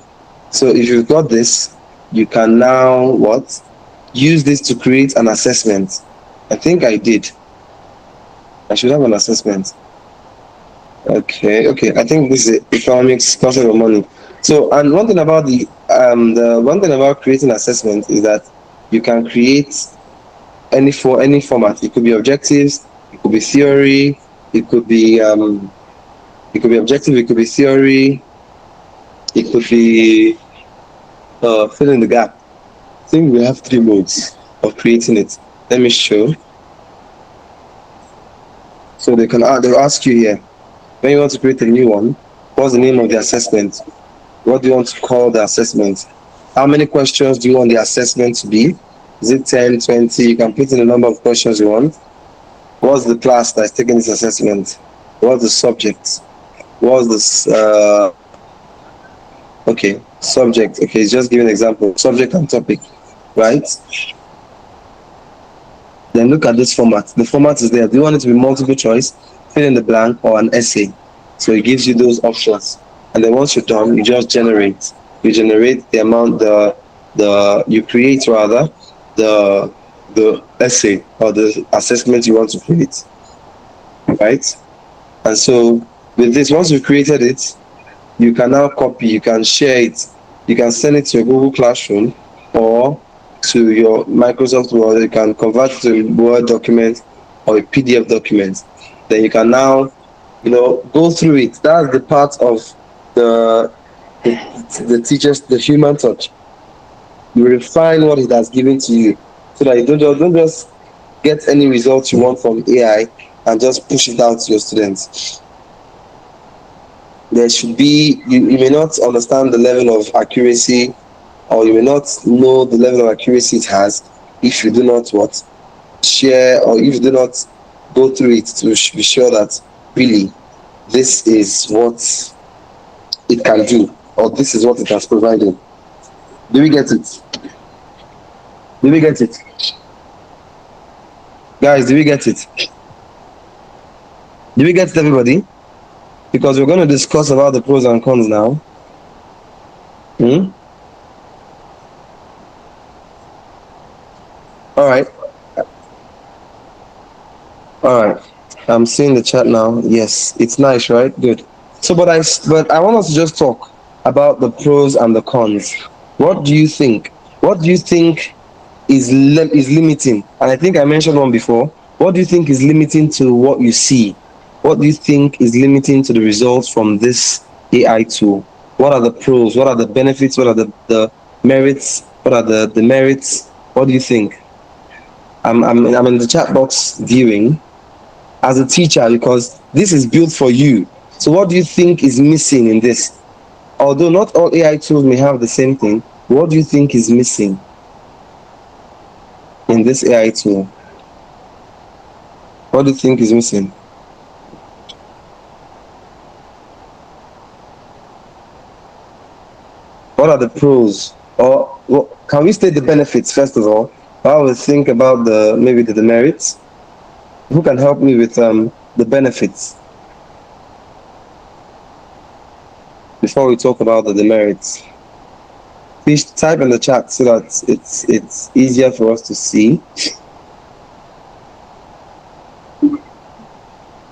So if you've got this, you can now what? Use this to create an assessment. I think I did. I should have an assessment. Okay. I think this is economics concept of money. So, and one thing about the one thing about creating assessment is that you can create any format. It could be objectives, it could be theory, it could be objective, it could be theory, it could be fill in the gap. I think we have three modes of creating it. Let me show. So they'll ask you here when you want to create a new one. What's the name of the assessment? What do you want to call the assessment? How many questions do you want the assessment to be? Is it 10, 20? You can put in the number of questions you want. What's the class that's taking this assessment? What's the subject? What's this? Okay, subject. Okay, just give an example. Subject and topic, right? Then look at this format. The format is there. Do you want it to be multiple choice, fill in the blank, or an essay? So it gives you those options. And then once you're done, you just generate. You generate the amount, you create rather the essay or the assessment you want to create, right? And so with this, once you've created it, you can now copy, you can share it, you can send it to your Google Classroom or to your Microsoft Word. You can convert it to a Word document or a PDF document. Then you can now, go through it. That's the part of the the teachers, the human touch. You refine what it has given to you, so that you don't just get any results you want from AI and just push it out to your students. There should be, you may not understand the level of accuracy, or you may not know the level of accuracy it has if you do not what share, or if you do not go through it to be sure that really this is what it can do, or this is what it has provided. Do we get it? Do we get it? Guys, do we get it? Do we get it, everybody? Because we're going to discuss about the pros and cons now. All right. I'm seeing the chat now. Yes, it's nice, right? Good. So, but I want us to just talk about the pros and the cons. What do you think? What do you think is limiting? And I think I mentioned one before. What do you think is limiting to what you see? What do you think is limiting to the results from this AI tool? What are the pros? What are the benefits? What are the merits? What are the demerits? What do you think? I'm in the chat box viewing as a teacher, because this is built for you. So what do you think is missing in this? Although not all AI tools may have the same thing, what do you think is missing in this AI tool? What do you think is missing? What are the pros? Or can we state the benefits first of all? I will think about maybe the demerits. Who can help me with the benefits before we talk about the demerits? Please type in the chat so that it's easier for us to see.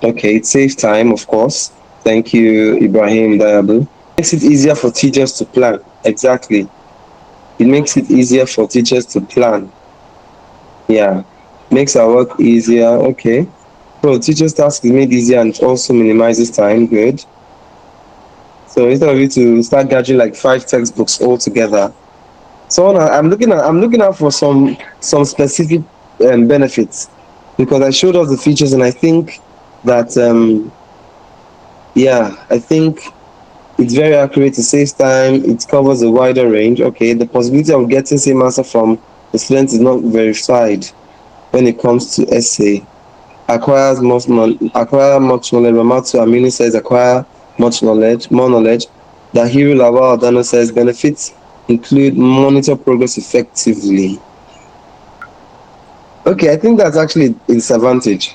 Okay, it saves time, of course. Thank you, Ibrahim Diabu. Makes it easier for teachers to plan. Exactly. It makes it easier for teachers to plan. Yeah, makes our work easier. Okay. So teachers' task is made easier and it also minimizes time. Good. So instead of you to start gathering like 5 textbooks all together, so I'm looking out for some specific benefits, because I showed us the features and I think that I think it's very accurate. It saves time. It covers a wider range. Okay, the possibility of getting same answer from the student is not verified when it comes to essay. Acquire much knowledge. Ramatu Aminu says acquire more knowledge. Dahiru Lawal Adano says benefits include monitor progress effectively. Okay, I think that's actually a disadvantage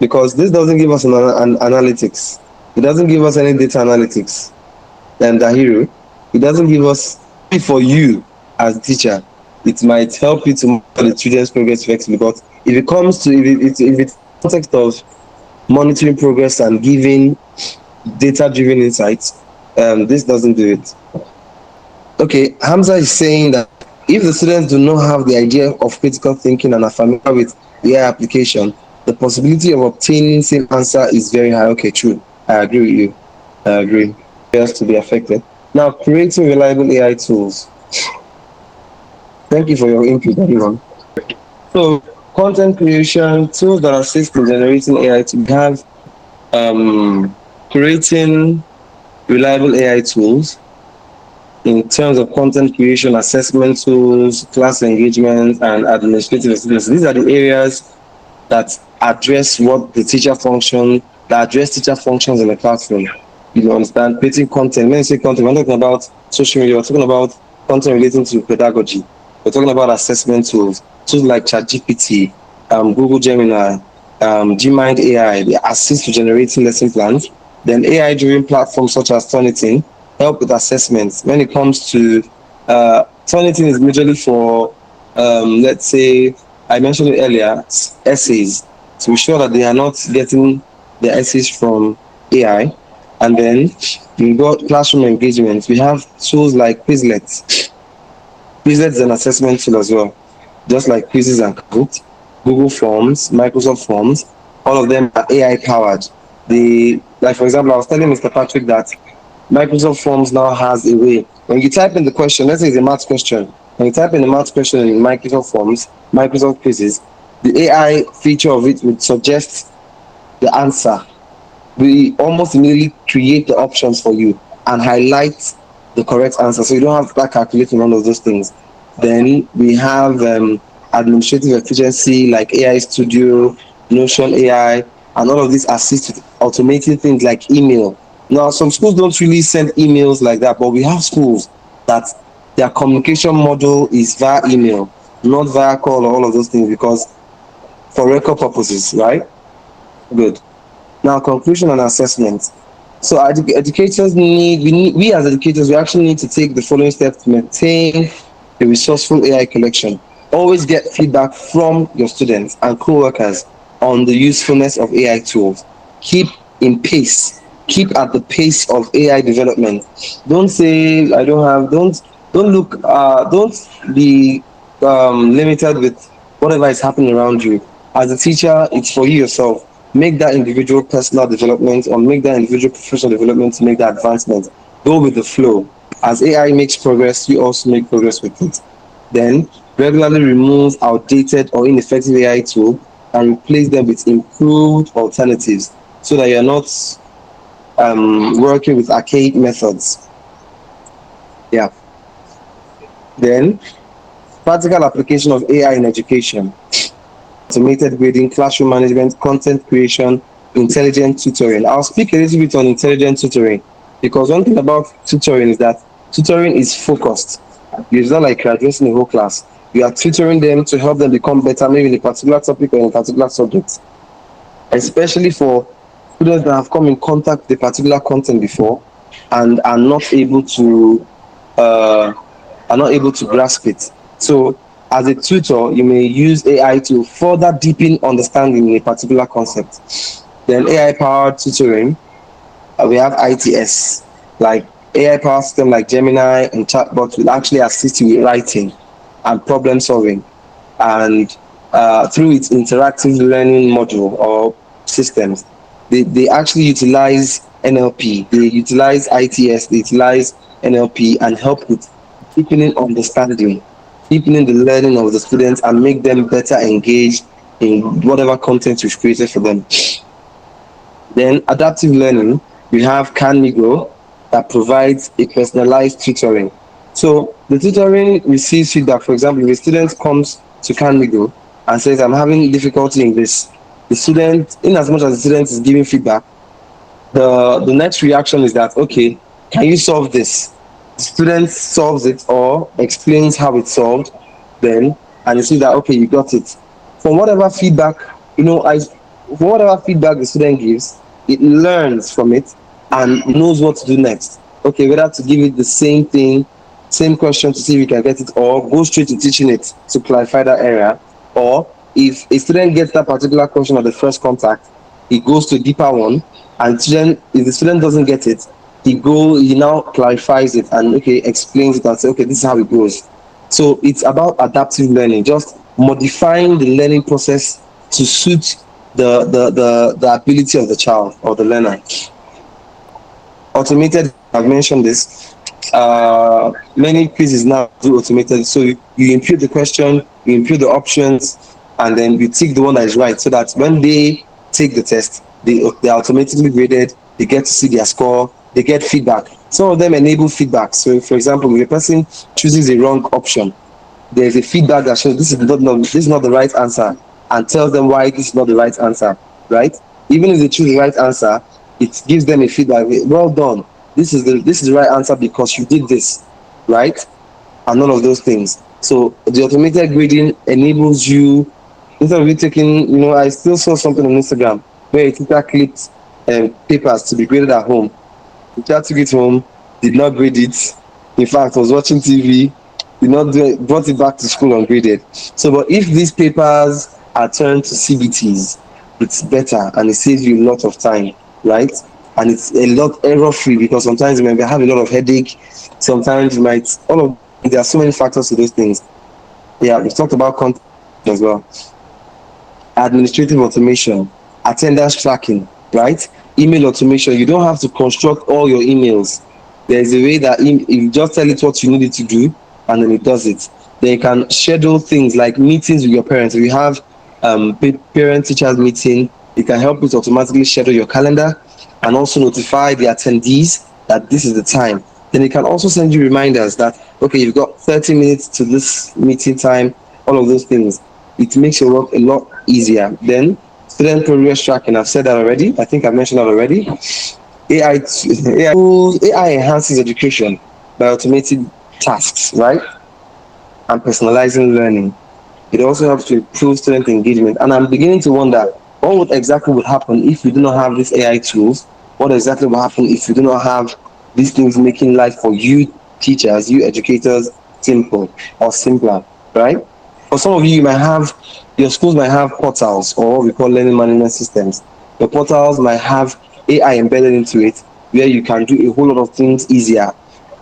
because this doesn't give us an analytics. It doesn't give us any data analytics. And Dahiru, it doesn't give us for you as a teacher. It might help you to monitor the children's progress effectively. But if it comes to if it's in the context of monitoring progress and giving data-driven insights, this doesn't do it. Okay, Hamza is saying that if the students do not have the idea of critical thinking and are familiar with AI application, the possibility of obtaining same answer is very high. Okay, true. I agree with you. I agree. Just to be affected. Now, creating reliable AI tools. Thank you for your input, everyone. So, content creation tools that assist in generating AI to have creating reliable AI tools in terms of content creation, assessment tools, class engagement, and administrative assistance. These are the areas that address what the teacher function, that address teacher functions in the classroom. You understand? Creating content. When you say content, we're not talking about social media, we're talking about content relating to pedagogy. We're talking about assessment tools, tools like ChatGPT, Google Gemini, Gmind AI, they assist with generating lesson plans. Then AI-driven platforms such as Turnitin help with assessments. When it comes to Turnitin is majorly for, let's say, I mentioned it earlier, essays, to be sure that they are not getting the essays from AI. And then we got classroom engagement. We have tools like Quizlet. Quizlet is an assessment tool as well, just like quizzes and Kahoot, Google Forms, Microsoft Forms. All of them are AI powered. Like for example, I was telling Mr. Patrick that Microsoft Forms now has a way. When you type in the question, let's say it's a math question. When you type in the math question in Microsoft Forms, Microsoft Quizzes, the AI feature of it would suggest the answer. We almost immediately create the options for you and highlight the correct answer. So you don't have to start calculating all of those things. Then we have administrative efficiency like AI Studio, Notion AI, and all of this assist with automating things like email. Now, some schools don't really send emails like that, but we have schools that their communication model is via email, not via call or all of those things because for record purposes, right? Good. Now, conclusion and assessment. So, educators we as educators, we actually need to take the following steps to maintain a resourceful AI collection. Always get feedback from your students and co-workers on the usefulness of AI tools. Keep in pace. Keep at the pace of AI development. Don't say I don't have. Don't look. Don't be limited with whatever is happening around you. As a teacher, it's for you yourself. Make that individual personal development or make that individual professional development to make that advancement. Go with the flow. As AI makes progress, you also make progress with it. Then regularly remove outdated or ineffective AI tools and replace them with improved alternatives so that you're not working with archaic methods. Yeah. Then practical application of AI in education. Automated grading, classroom management, content creation, intelligent tutoring. I'll speak a little bit on intelligent tutoring because one thing about tutoring is that tutoring is focused. It's not like you're addressing a whole class. You are tutoring them to help them become better, maybe in a particular topic or in a particular subject. Especially for students that have come in contact with a particular content before and uh, are not able to grasp it. So as a tutor, you may use AI to further deepen understanding in a particular concept. Then AI powered tutoring, we have ITS, like AI powered system like Gemini and chatbots will actually assist you with writing and problem solving and through its interactive learning module or systems, they actually utilize NLP, they utilize ITS, they utilize NLP and help with deepening understanding, deepening the learning of the students and make them better engaged in whatever content you've created for them. Then adaptive learning, we have CanMigo that provides a personalized tutoring. So the tutoring receives feedback. For example, if a student comes to CanMigo and says, I'm having difficulty in this, the student, in as much as the student is giving feedback, the next reaction is that, okay, can you solve this? student solves it or explains how it's solved, then and you see that okay, you got it. From whatever feedback, from whatever feedback the student gives, it learns from it and knows what to do next. Okay, whether to give it the same thing, same question to see if you can get it, or go straight to teaching it to clarify that area. Or if a student gets that particular question at the first contact, he goes to a deeper one, and if the student doesn't get it, he now clarifies it and okay explains it and say okay, this is how it goes. So it's about adaptive learning, just modifying the learning process to suit the ability of the child or the learner. Automated, I've mentioned this. Many quizzes now do automated, so you input the question, you input the options, and then you tick the one that is right, so that when they take the test, they're automatically graded, they get to see their score, they get feedback. Some of them enable feedback. So for example, if a person chooses a wrong option, there's a feedback that shows this is not the right answer, and tells them why this is not the right answer, right? Even if they choose the right answer, it gives them a feedback. Well done. This is the right answer because you did this, right? And none of those things. So the automated grading enables you, instead of you taking, I still saw something on Instagram where a teacher clicked papers to be graded at home. The child took it home, did not grade it. In fact, was watching TV, did not do it, brought it back to school ungraded. So, but if these papers are turned to CBTs, it's better and it saves you a lot of time, right? And it's a lot error free because sometimes you might have a lot of headache. Sometimes you might, there are so many factors to those things. Yeah, we've talked about content as well. Administrative automation, attendance tracking, right? Email automation. You don't have to construct all your emails. There's a way that you just tell it what you need it to do, and then it does it. Then you can schedule things like meetings with your parents. If you have parent teachers meeting, it can help you to automatically schedule your calendar and also notify the attendees that this is the time. Then it can also send you reminders that okay, you've got 30 minutes to this meeting time, all of those things. It makes your work a lot easier. Then student progress tracking, I've said that already. I think I mentioned that already. AI enhances education by automating tasks, right? And personalizing learning. It also helps to improve student engagement. And I'm beginning to wonder what would exactly would happen if we do not have these AI tools? What exactly will happen if we do not have these things making life for you teachers, you educators, simple or simpler, right? For some of you, your schools might have portals or what we call learning management systems. The portals might have AI embedded into it where you can do a whole lot of things easier,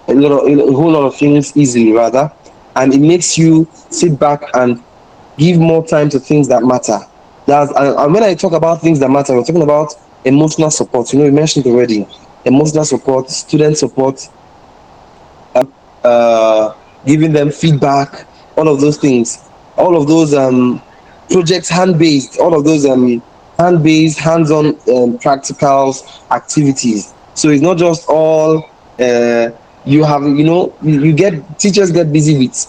a whole lot of things easily rather, and it makes you sit back and give more time to things that matter. And when I talk about things that matter, we're talking about emotional support. You mentioned it already. Emotional support, student support, uh, giving them feedback, all of those things, all of those projects hand-based, all of those hand-based, hands-on practicals activities. So it's not just all you get teachers get busy with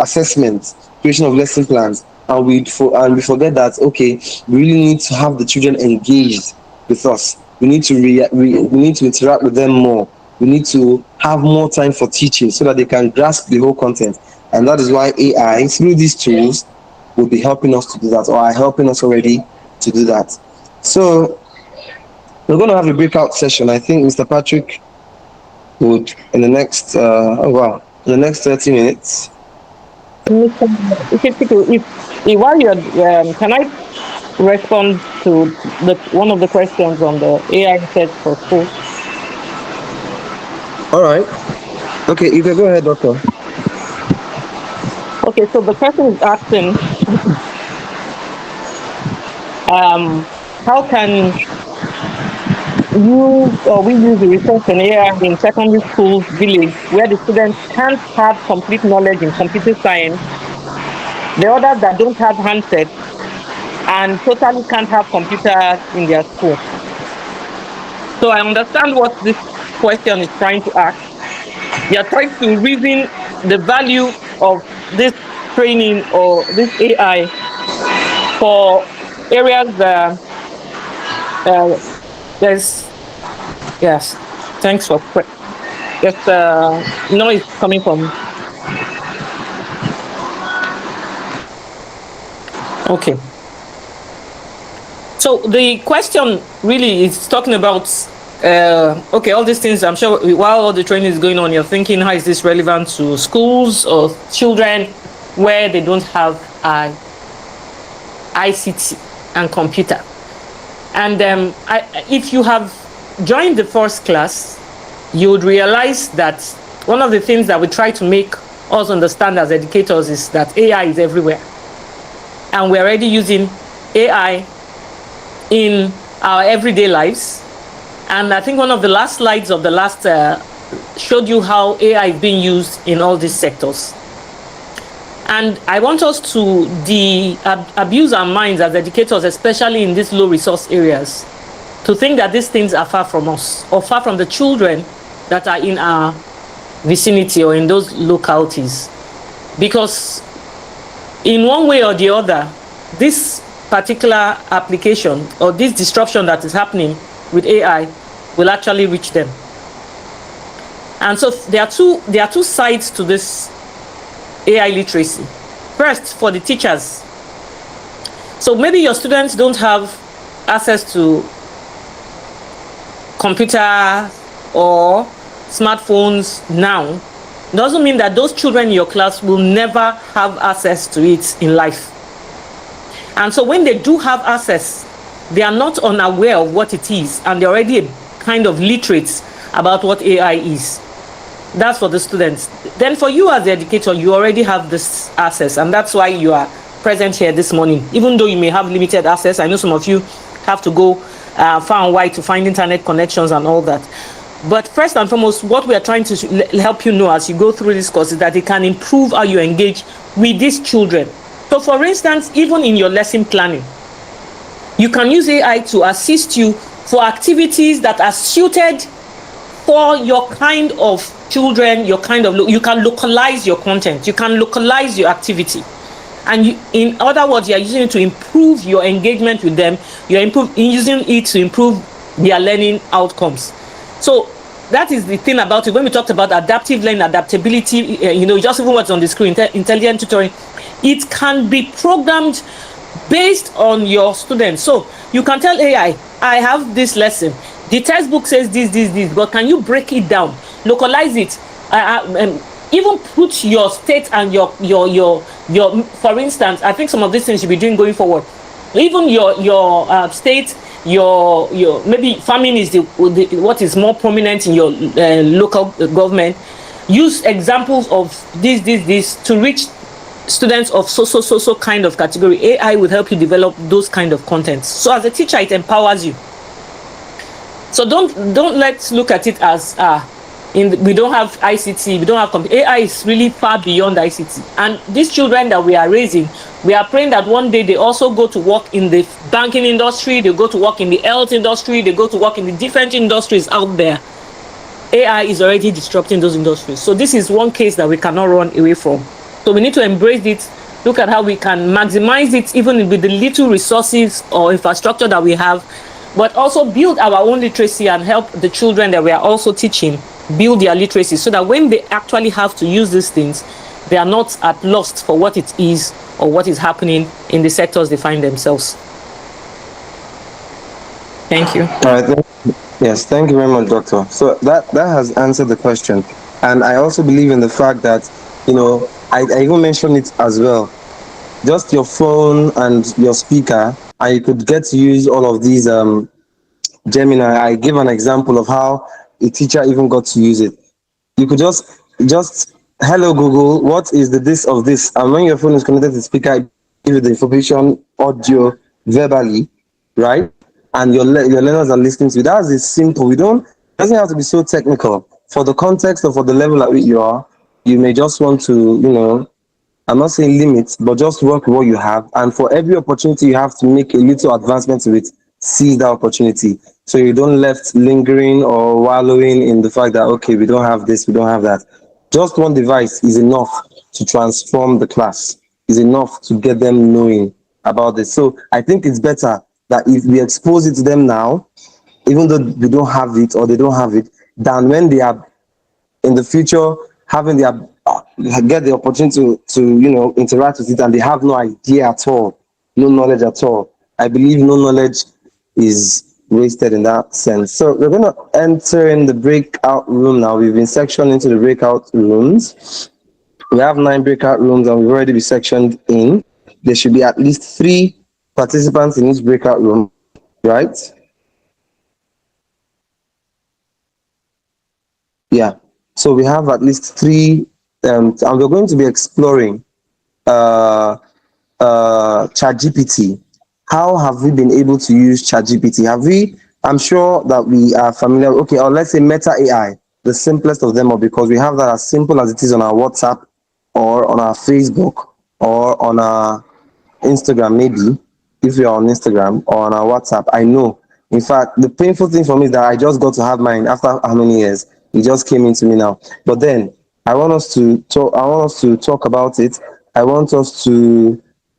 assessment, creation of lesson plans, and we forget that okay, we really need to have the children engaged with us. We need to we need to interact with them more. We need to have more time for teaching so that they can grasp the whole content. And that is why AI through these tools will be helping us to do that, or are helping us already to do that. So we're going to have a breakout session. I think Mr. Patrick would in the next in the next 30 minutes. Okay, if while you're, can I respond to the one of the questions on the AI set for schools? All right. Okay, you can go ahead, doctor. Okay, so the person is asking, how can you or we use the research in AI in secondary schools village where the students can't have complete knowledge in computer science, the others that don't have handsets and totally can't have computers in their school. So I understand what this question is trying to ask. They are trying to reason the value of this training or this AI for areas that there's yes. Thanks for There's noise coming from. Okay. So the question really is talking about okay, all these things. I'm sure while all the training is going on, you're thinking, how is this relevant to schools or children where they don't have ICT and computer? And if you have joined the first class, you would realize that one of the things that we try to make us understand as educators is that AI is everywhere. And we're already using AI in our everyday lives. And I think one of the last slides of the last showed you how AI is being used in all these sectors. And I want us to abuse our minds as educators, especially in these low resource areas, to think that these things are far from us or far from the children that are in our vicinity or in those localities. Because in one way or the other, this particular application or this disruption that is happening with AI will actually reach them. And so there are two sides to this AI literacy. First, for the teachers. So maybe your students don't have access to computer or smartphones now. Doesn't mean that those children in your class will never have access to it in life. And so when they do have access, they are not unaware of what it is, and they're already kind of literate about what AI is. That's for the students. Then for you as the educator, you already have this access, and that's why you are present here this morning. Even though you may have limited access, I know some of you have to go far and wide to find internet connections and all that. But first and foremost, what we are trying to help you know as you go through this course is that it can improve how you engage with these children. So for instance, even in your lesson planning, you can use AI to assist you for activities that are suited for your kind of children, your kind of, you can localize your content, you can localize your activity. And you, in other words, you're using it to improve your engagement with them, you're using it to improve their learning outcomes. So that is the thing about it. When we talked about adaptive learning, adaptability, just even what's on the screen, intelligent tutoring, it can be programmed based on your students. So you can tell AI, I have this lesson. The textbook says this, but can you break it down, localize it, even put your state and your, for instance, I think some of these things you'll be doing going forward. Even your state, your maybe farming is what is more prominent in your local government. Use examples of this to reach students of so kind of category. AI will help you develop those kind of contents. So as a teacher, it empowers you. So don't let's look at it as we don't have ICT, we don't have computer. AI is really far beyond ICT. And these children that we are raising, we are praying that one day they also go to work in the banking industry, they go to work in the health industry, they go to work in the different industries out there. AI is already disrupting those industries. So this is one case that we cannot run away from. So we need to embrace it, look at how we can maximize it even with the little resources or infrastructure that we have, but also build our own literacy and help the children that we are also teaching build their literacy so that when they actually have to use these things, they are not at loss for what it is or what is happening in the sectors they find themselves. Thank you. All right. Yes, thank you very much, Doctor. So that has answered the question. And I also believe in the fact that, I even mentioned it as well. Just your phone and your speaker, and you could get to use all of these Gemini. I give an example of how a teacher even got to use it. You could just hello Google, what is the this of this? And when your phone is connected to the speaker, it gives you the information audio verbally, right? And your learners are listening to it. That's is simple. It doesn't have to be so technical. For the context or for the level at which you are, you may just want to, I'm not saying limit, but just work with what you have. And for every opportunity you have to make a little advancement to it, seize that opportunity. So you don't left lingering or wallowing in the fact that, okay, we don't have this, we don't have that. Just one device is enough to transform the class, is enough to get them knowing about this. So I think it's better that if we expose it to them now, even though we don't have it or they don't have it, than when they are in the future having their get the opportunity to interact with it, and they have no idea at all, no knowledge at all. I believe no knowledge is wasted in that sense. So we're going to enter in the breakout room now. We've been sectioned into the breakout rooms. We have 9 breakout rooms, and we've already been sectioned in. There should be at least 3 participants in each breakout room, right? Yeah. So we have at least three, and we're going to be exploring uh, ChatGPT. How have we been able to use ChatGPT? Have we? I'm sure that we are familiar. Okay, or let's say Meta AI, the simplest of them all, because we have that as simple as it is on our WhatsApp, or on our Facebook, or on our Instagram, maybe if you're on Instagram or on our WhatsApp. I know. In fact, the painful thing for me is that I just got to have mine after how many years? It just came into me now. But then I want us to talk. I want us to talk about it. I want us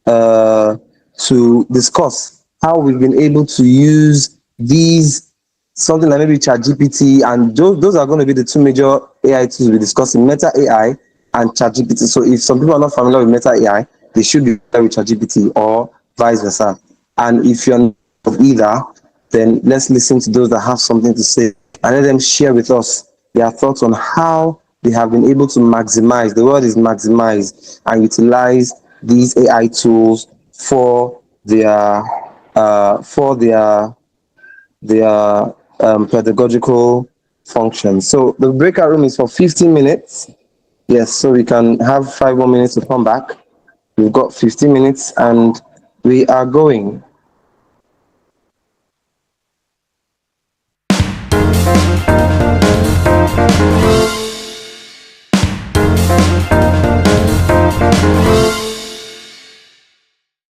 uh, to discuss how we've been able to use these, something like maybe ChatGPT, and those are going to be the two major AI tools we're discussing: Meta AI and ChatGPT. So if some people are not familiar with Meta AI, they should be familiar with ChatGPT, or vice versa. And if you're not of either, then let's listen to those that have something to say, and let them share with us their thoughts on how they have been able to maximize, the word is maximize, and utilize these AI tools for their their pedagogical function. So the breakout room is for 15 minutes. Yes, so we can have 5 more minutes to come back. We've got 15 minutes, and we are going.